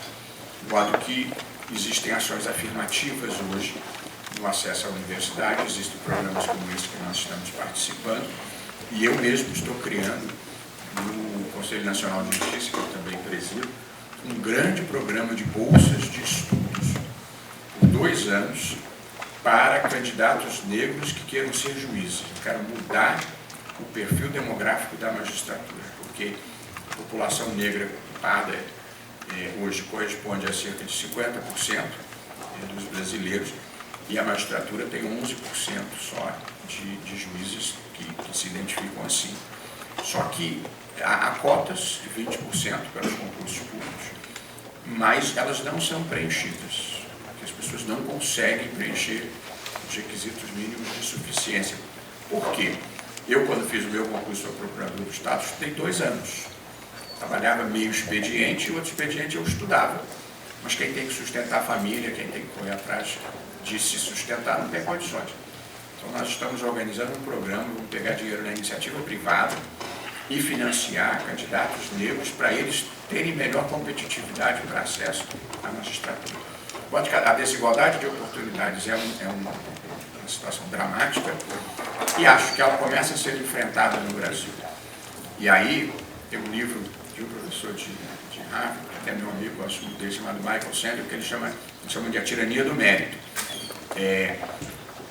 De modo que existem ações afirmativas hoje no acesso à universidade, existem programas como esse que nós estamos participando, e eu mesmo estou criando no Conselho Nacional de Justiça, que eu também presido, um grande programa de bolsas de estudos por 2 anos para candidatos negros que queiram ser juízes. Eu quero mudar o perfil demográfico da magistratura, porque a população negra parda hoje corresponde a cerca de 50% dos brasileiros, e a magistratura tem 11% só de juízes que se identificam assim. Só que há cotas de 20% para os concursos públicos, mas elas não são preenchidas, porque as pessoas não conseguem preencher os requisitos mínimos de suficiência. Por quê? Eu, quando fiz o meu concurso para procurador do Estado, estudei 2 anos. Trabalhava meio expediente e outro expediente eu estudava. Mas quem tem que sustentar a família, quem tem que correr atrás de se sustentar, não tem condições. Então nós estamos organizando um programa, vamos pegar dinheiro na iniciativa privada e financiar candidatos negros para eles terem melhor competitividade para acesso à magistratura. A desigualdade de oportunidades é uma situação dramática e acho que ela começa a ser enfrentada no Brasil. E aí tem um livro de um professor de Harvard, que é meu amigo, gosto muito dele, chamado Michael Sandel, que ele chama de A Tirania do Mérito.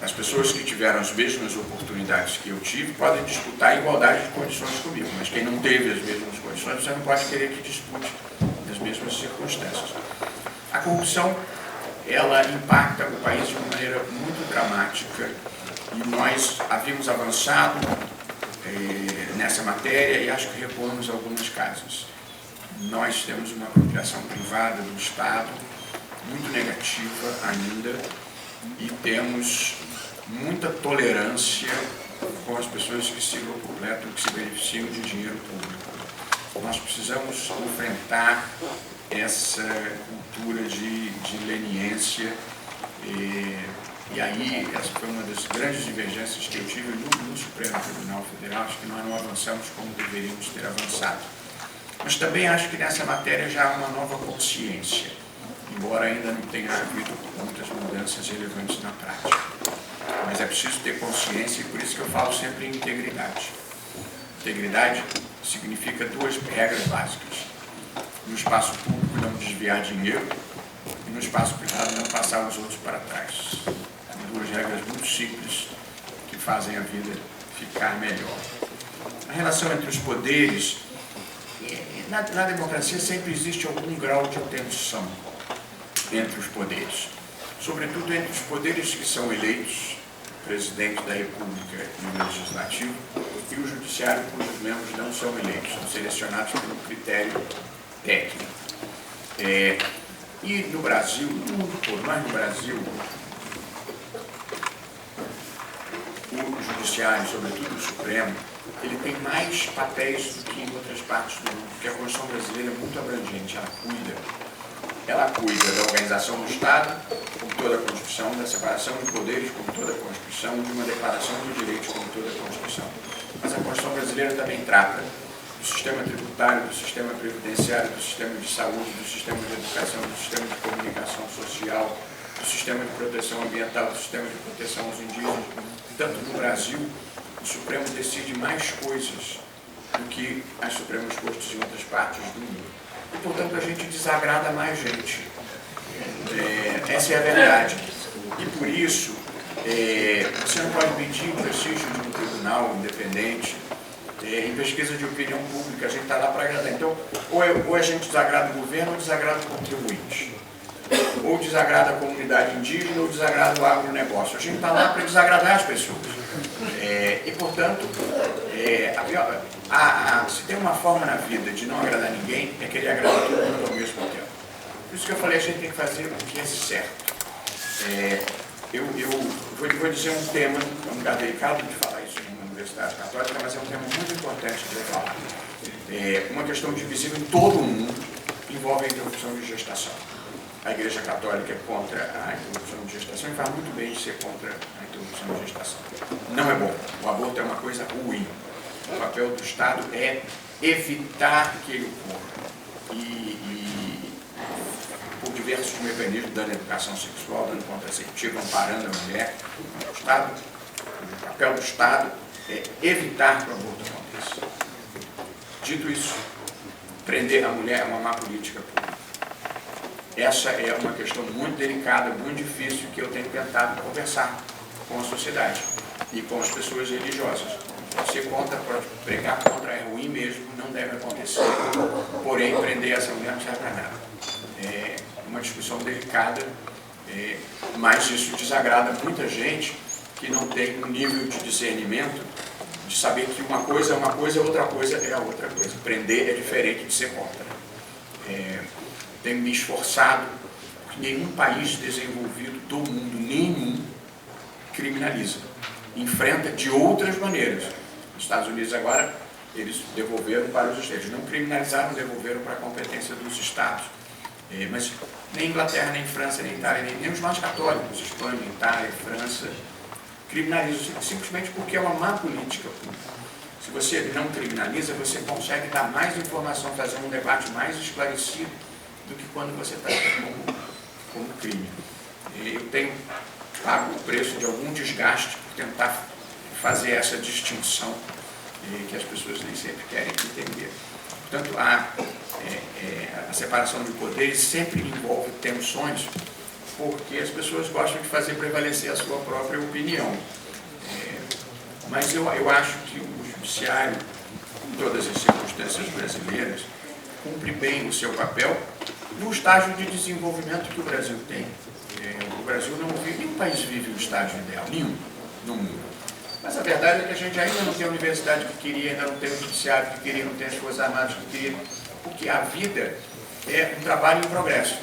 As pessoas que tiveram as mesmas oportunidades que eu tive podem disputar a igualdade de condições comigo, mas quem não teve as mesmas condições, você não pode querer que dispute nas mesmas circunstâncias. A corrupção, ela impacta o país de uma maneira muito dramática e nós havíamos avançado nessa matéria e acho que recuamos algumas casas. Nós temos uma apropriação privada do Estado muito negativa ainda e temos muita tolerância com as pessoas que se locupletam, que se beneficiam de dinheiro público. Nós precisamos enfrentar essa cultura de leniência e aí essa foi uma das grandes divergências que eu tive no Supremo Tribunal Federal. Acho que nós não avançamos como deveríamos ter avançado. Mas também acho que nessa matéria já há uma nova consciência, embora ainda não tenha havido muitas mudanças relevantes na prática. mas é preciso ter consciência, e por isso que eu falo sempre em integridade. Integridade significa duas regras básicas. No espaço público, não desviar dinheiro, e no espaço privado, não passar os outros para trás. São duas regras muito simples que fazem a vida ficar melhor. A relação entre os poderes, na democracia sempre existe algum grau de tensão entre os poderes, sobretudo entre os poderes que são eleitos, o presidente da República e o Legislativo, e o Judiciário, cujos membros não são eleitos, são selecionados por um critério técnico. E no Brasil, no mundo todo, mas no Brasil, o Judiciário, sobretudo o Supremo, ele tem mais papéis do que em outras partes do mundo, porque a Constituição brasileira é muito abrangente, ela cuida da organização do Estado, como toda a Constituição, da separação de poderes, como toda a Constituição, de uma declaração de direitos, como toda a Constituição. Mas a Constituição brasileira também trata do sistema tributário, do sistema previdenciário, do sistema de saúde, do sistema de educação, do sistema de comunicação social, do sistema de proteção ambiental, do sistema de proteção aos indígenas. Tanto no Brasil, o Supremo decide mais coisas do que as Supremas Cortes em outras partes do mundo. E, portanto, a gente desagrada mais gente. Essa é a verdade. E, por isso, você não pode medir o prestígio de um tribunal independente. Em pesquisa de opinião pública, a gente está lá para agradar. Então, ou a gente desagrada o governo ou desagrada o contribuinte. Ou desagrada a comunidade indígena ou desagrada o agronegócio. A gente está lá para desagradar as pessoas. E, portanto, se tem uma forma na vida de não agradar ninguém, é querer agradar todo mundo ao mesmo tempo. Por isso que eu falei, a gente tem que fazer o que é certo. Eu vou dizer um tema, é um lugar delicado de falar isso na Universidade Católica, mas é um tema muito importante de eu falar. Uma questão divisível em todo o mundo envolve a interrupção de gestação. A Igreja Católica é contra a interrupção de gestação e faz muito bem de ser contra a interrupção de gestação. Não é bom. O aborto é uma coisa ruim. O papel do Estado é evitar que ele ocorra. Por diversos mecanismos, dando educação sexual, dando contraceptivo, amparando a mulher. O papel do Estado é evitar que o aborto aconteça. Dito isso, prender a mulher é uma má política pública. Essa é uma questão muito delicada, muito difícil, que eu tenho tentado conversar com a sociedade e com as pessoas religiosas. Você pode pregar contra, é ruim mesmo, não deve acontecer. Porém, prender essa mulher não serve para nada. É uma discussão delicada, mas isso desagrada muita gente que não tem um nível de discernimento de saber que uma coisa é uma coisa, outra coisa é a outra coisa. Prender é diferente de ser contra. Tenho me esforçado, porque nenhum país desenvolvido do mundo, nenhum, criminaliza. Enfrenta de outras maneiras. Nos Estados Unidos agora, eles devolveram para os estados. Não criminalizaram, devolveram para a competência dos estados. Mas nem Inglaterra, nem França, nem Itália, nem os mais católicos, Espanha, Itália, França, criminalizam simplesmente porque é uma má política pública. Se você não criminaliza, você consegue dar mais informação, fazer um debate mais esclarecido do que quando você está como crime. Eu tenho pago o preço de algum desgaste por tentar fazer essa distinção que as pessoas nem sempre querem entender. Portanto, a separação de poderes sempre envolve tensões, porque as pessoas gostam de fazer prevalecer a sua própria opinião. Mas eu acho que o Judiciário, em todas as circunstâncias brasileiras, cumpre bem o seu papel no estágio de desenvolvimento que o Brasil tem. O Brasil não vive, nenhum país vive o estágio ideal, nenhum no mundo. Mas a verdade é que a gente ainda não tem a universidade que queria, ainda não tem o judiciário que queria, não tem as Forças Armadas que queria, porque a vida é um trabalho em progresso.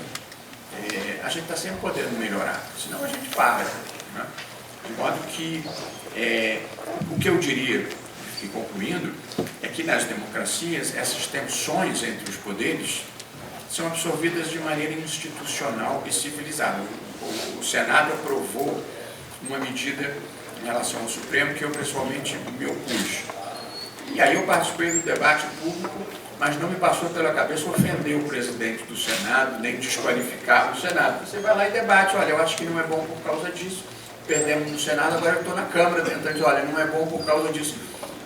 A gente está sempre podendo melhorar, senão a gente para. Né? De modo que, o que eu diria, e concluindo, é que nas democracias essas tensões entre os poderes são absorvidas de maneira institucional e civilizada. O Senado aprovou uma medida em relação ao Supremo que eu pessoalmente me opus. E aí eu participei do debate público, mas não me passou pela cabeça ofender o presidente do Senado, nem desqualificar o Senado. Você vai lá e debate, olha, eu acho que não é bom por causa disso, perdemos no Senado, agora eu estou na Câmara tentando dizer, olha, não é bom por causa disso.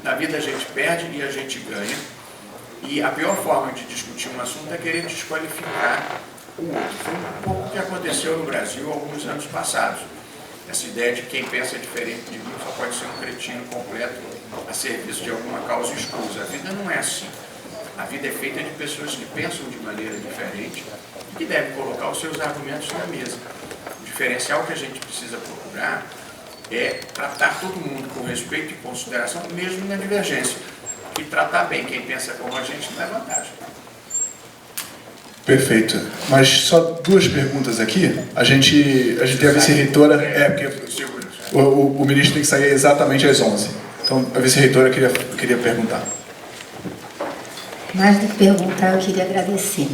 Na vida a gente perde e a gente ganha. E a pior forma de discutir um assunto é querer desqualificar o outro. Foi um pouco o que aconteceu no Brasil alguns anos passados. Essa ideia de quem pensa diferente de mim só pode ser um cretino completo a serviço de alguma causa escusa. A vida não é assim. A vida é feita de pessoas que pensam de maneira diferente e que devem colocar os seus argumentos na mesa. O diferencial que a gente precisa procurar é tratar todo mundo com respeito e consideração, mesmo na divergência. E tratar bem quem pensa como a gente não é vantagem. Perfeito. Mas só duas perguntas aqui. A gente tem a vice-reitora... porque o ministro tem que sair exatamente às 11. Então, a vice-reitora queria perguntar. Mais do que perguntar, eu queria agradecer.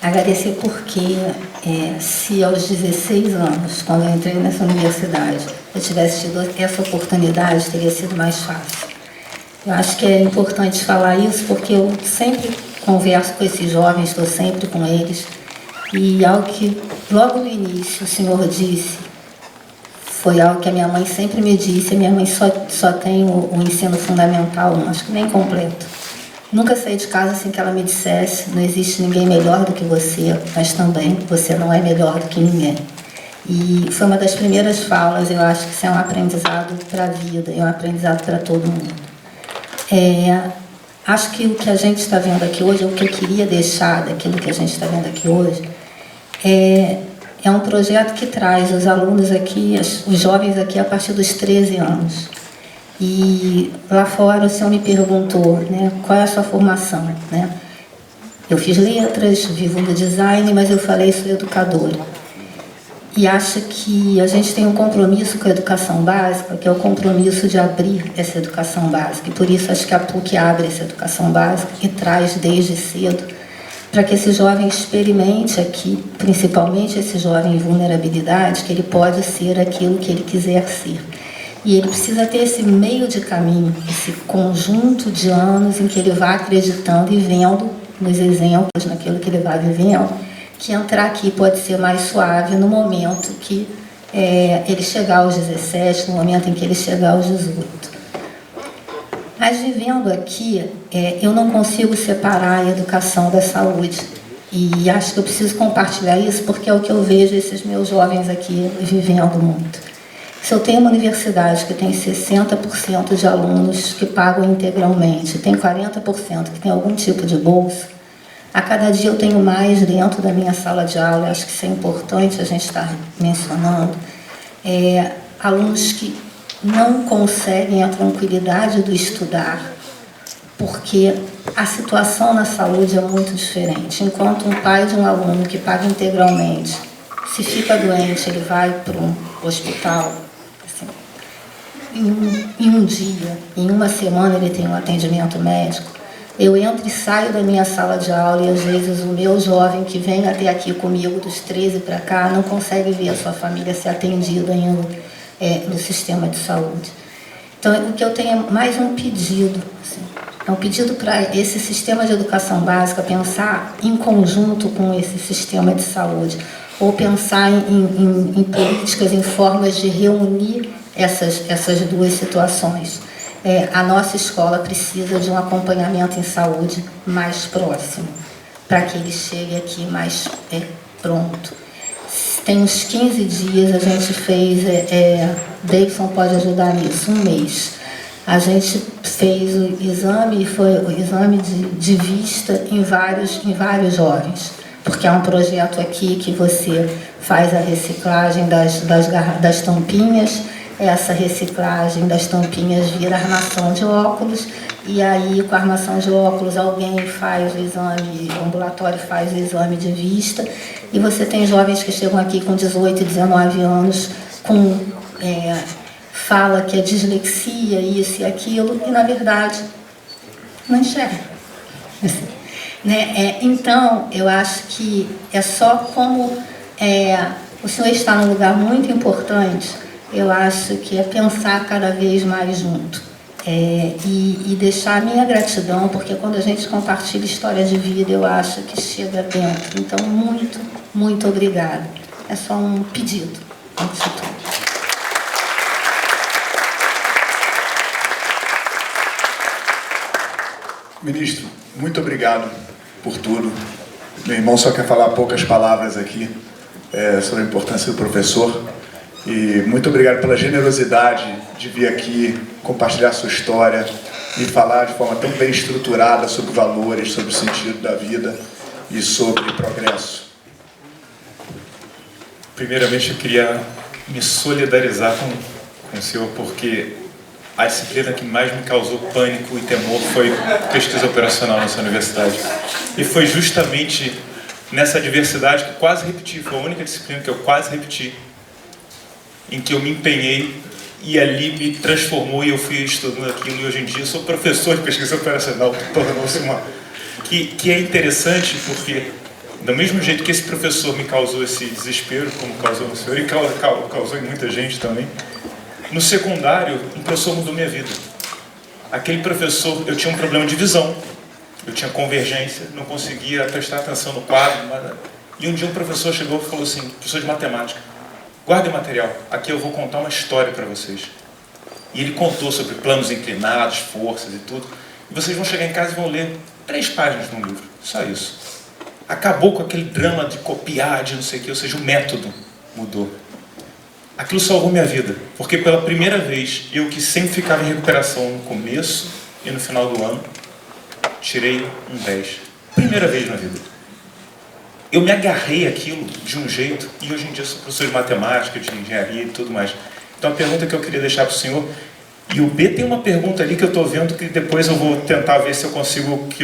Agradecer porque se aos 16 anos, quando eu entrei nessa universidade, eu tivesse tido essa oportunidade, teria sido mais fácil. Eu acho que é importante falar isso porque eu sempre converso com esses jovens, estou sempre com eles, e algo que logo no início o senhor disse, foi algo que a minha mãe sempre me disse. A minha mãe só tem o ensino fundamental, acho que nem completo. Nunca saí de casa sem que ela me dissesse, não existe ninguém melhor do que você, mas também você não é melhor do que ninguém. E foi uma das primeiras falas, eu acho que isso é um aprendizado para a vida, é um aprendizado para todo mundo. Acho que o que a gente está vendo aqui hoje, o que eu queria deixar daquilo que a gente está vendo aqui hoje, é um projeto que traz os alunos aqui, os jovens aqui a partir dos 13 anos. E lá fora o senhor me perguntou, né, qual é a sua formação, né? Eu fiz letras, vivo no design, mas eu falei sou educadora. E acho que a gente tem um compromisso com a educação básica, que é o compromisso de abrir essa educação básica. E por isso acho que a PUC abre essa educação básica e traz desde cedo, para que esse jovem experimente aqui, principalmente esse jovem em vulnerabilidade, que ele pode ser aquilo que ele quiser ser. E ele precisa ter esse meio de caminho, esse conjunto de anos em que ele vai acreditando e vendo nos exemplos, naquilo que ele vai vivendo, que entrar aqui pode ser mais suave no momento que ele chegar aos 17, no momento em que ele chegar aos 18. Mas vivendo aqui, eu não consigo separar a educação da saúde. E acho que eu preciso compartilhar isso porque é o que eu vejo esses meus jovens aqui vivendo muito. Se eu tenho uma universidade que tem 60% de alunos que pagam integralmente, tem 40% que tem algum tipo de bolsa, a cada dia eu tenho mais dentro da minha sala de aula, acho que isso é importante a gente estar mencionando, alunos que não conseguem a tranquilidade do estudar, porque a situação na saúde é muito diferente. Enquanto um pai de um aluno que paga integralmente, se fica doente, ele vai para um hospital, assim, em um dia, em uma semana ele tem um atendimento médico. Eu entro e saio da minha sala de aula e às vezes o meu jovem que vem até aqui comigo dos 13 para cá não consegue ver a sua família ser atendida ainda no sistema de saúde. Então, o que eu tenho é mais um pedido, assim, é um pedido para esse sistema de educação básica pensar em conjunto com esse sistema de saúde, ou pensar em políticas, em formas de reunir essas duas situações. A nossa escola precisa de um acompanhamento em saúde mais próximo, para que ele chegue aqui mais pronto. Tem uns 15 dias a gente fez, Davidson pode ajudar nisso, um mês. A gente fez o exame, foi o exame de vista em vários jovens, porque há um projeto aqui que você faz a reciclagem das tampinhas. Essa reciclagem das tampinhas vira armação de óculos, e aí com a armação de óculos alguém faz o exame, o ambulatório faz o exame de vista, e você tem jovens que chegam aqui com 18, 19 anos, com fala que é dislexia, isso e aquilo, e na verdade não enxerga. Assim, né? Então, eu acho que é só como o senhor está num lugar muito importante. Eu acho que é pensar cada vez mais junto e deixar a minha gratidão, porque quando a gente compartilha história de vida, eu acho que chega dentro. Então, muito, muito obrigada. É só um pedido, antes de tudo. Ministro, muito obrigado por tudo. Meu irmão só quer falar poucas palavras aqui sobre a importância do professor. E muito obrigado pela generosidade de vir aqui compartilhar sua história e falar de forma tão bem estruturada sobre valores, sobre o sentido da vida e sobre progresso. Primeiramente, eu queria me solidarizar com o senhor, porque a disciplina que mais me causou pânico e temor foi pesquisa operacional nessa universidade. E foi justamente nessa adversidade que eu quase repeti, foi a única disciplina que eu quase repeti, em que eu me empenhei e ali me transformou e eu fui estudando aquilo. E hoje em dia eu sou professor de pesquisa operacional, tornou-se uma... Que é interessante porque, do mesmo jeito que esse professor me causou esse desespero, como causou no senhor, e causou em muita gente também, no secundário, um professor mudou minha vida. Aquele professor, eu tinha um problema de visão, eu tinha convergência, não conseguia prestar atenção no quadro, e um dia um professor chegou e falou assim, professor de matemática, guardem o material, aqui eu vou contar uma história para vocês. E ele contou sobre planos inclinados, forças e tudo, e vocês vão chegar em casa e vão ler 3 páginas no livro, só isso. Acabou com aquele drama de copiar, de não sei o que, ou seja, o método mudou. Aquilo salvou minha vida, porque pela primeira vez, eu que sempre ficava em recuperação no começo e no final do ano, tirei um 10. Primeira vez na vida. Eu me agarrei àquilo de um jeito, e hoje em dia sou professor de matemática, de engenharia e tudo mais. Então a pergunta que eu queria deixar para o senhor, e o B tem uma pergunta ali que eu estou vendo, que depois eu vou tentar ver se eu consigo que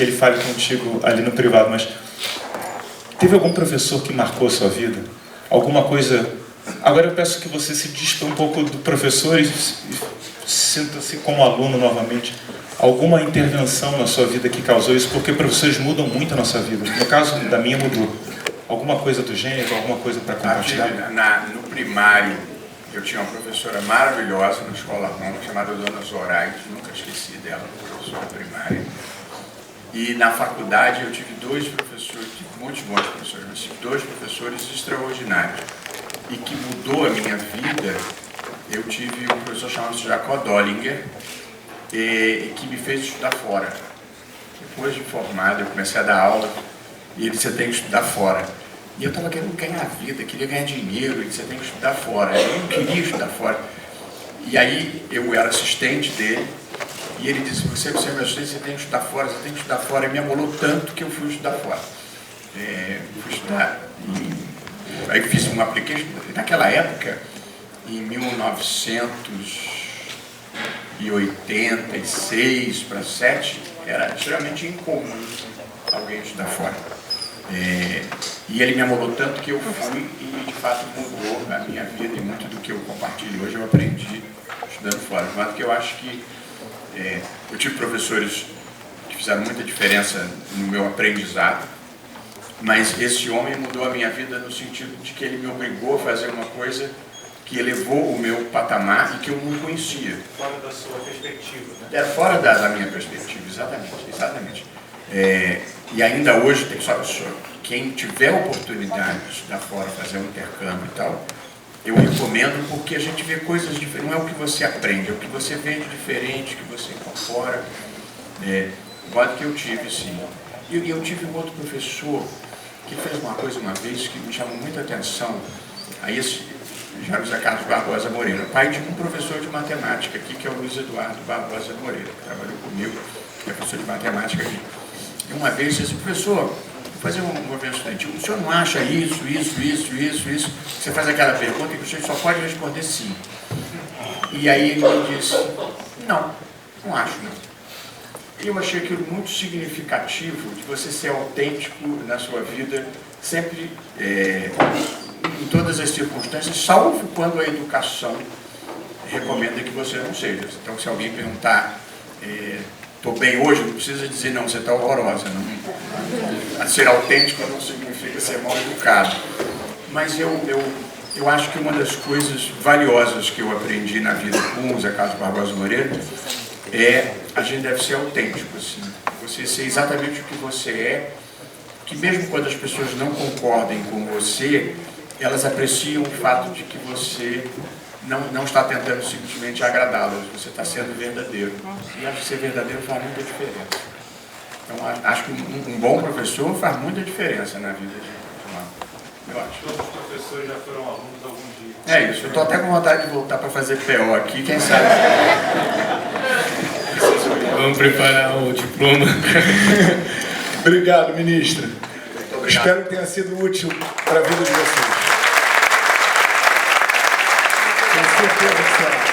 ele fale contigo ali no privado, mas teve algum professor que marcou a sua vida? Alguma coisa... Agora eu peço que você se dispa um pouco do professor e sinta-se como aluno novamente. Alguma intervenção na sua vida que causou isso? Porque professores mudam muito a nossa vida. No caso da minha mudou. Alguma coisa do gênero, alguma coisa para compartilhar? No primário, eu tinha uma professora maravilhosa na escola Roma, chamada Dona Zoraide, nunca esqueci dela, professora primária. E na faculdade eu tive 2 professores, muitos bons professores, mas tive 2 professores extraordinários. E que mudou a minha vida, eu tive um professor chamado Jacó Dollinger, que me fez estudar fora. Depois de formado, eu comecei a dar aula, e ele disse, você tem que estudar fora. E eu estava querendo ganhar vida, queria ganhar dinheiro, e você tem que estudar fora. Eu não queria estudar fora. E aí, eu era assistente dele, e ele disse, você é meu assistente, você tem que estudar fora, você tem que estudar fora. E me amolou tanto que eu fui estudar fora. Fui estudar... Aí fiz um application, naquela época, em 1986 para 7, era extremamente incomum alguém estudar fora. E ele me amolou tanto que eu fui e de fato mudou a minha vida, e muito do que eu compartilho hoje eu aprendi estudando fora. De modo que eu acho que eu tive professores que fizeram muita diferença no meu aprendizado, mas esse homem mudou a minha vida no sentido de que ele me obrigou a fazer uma coisa que elevou o meu patamar e que eu não conhecia. Fora da sua perspectiva, né? Era fora da minha perspectiva, exatamente. E ainda hoje, quem tiver a oportunidade de estudar fora, fazer um intercâmbio e tal, eu recomendo, porque a gente vê coisas diferentes, não é o que você aprende, é o que você vê de diferente, que você incorpora. Igual que eu tive, sim. E eu tive um outro professor que fez uma coisa uma vez que me chamou muita atenção, aí esse José Carlos Barbosa Moreira, pai de um professor de matemática aqui, que é o Luiz Eduardo Barbosa Moreira, que trabalhou comigo, que é professor de matemática aqui. E uma vez disse, professor, vou fazer um movimento estudantil, o senhor não acha isso? Você faz aquela pergunta e o senhor só pode responder sim. E aí ele me disse, não acho não. Eu achei aquilo muito significativo de você ser autêntico na sua vida, sempre, em todas as circunstâncias, salvo quando a educação recomenda que você não seja. Então, se alguém perguntar, estou bem hoje, não precisa dizer não, você está horrorosa. Não. Ser autêntico não significa ser mal educado. Mas eu acho que uma das coisas valiosas que eu aprendi na vida com o Zé Carlos Barbosa Moreira a gente deve ser autêntico, assim. Você ser exatamente o que você é, que mesmo quando as pessoas não concordem com você, elas apreciam o fato de que você não está tentando simplesmente agradá-las, você está sendo verdadeiro. E acho que ser verdadeiro faz muita diferença. Então, acho que um bom professor faz muita diferença na vida de uma... Eu acho. Todos os professores já foram alunos algum dia. É isso, eu estou até com vontade de voltar para fazer PO aqui, quem sabe. Vamos preparar o diploma. Obrigado, ministra. Espero que tenha sido útil para a vida de vocês. Com certeza,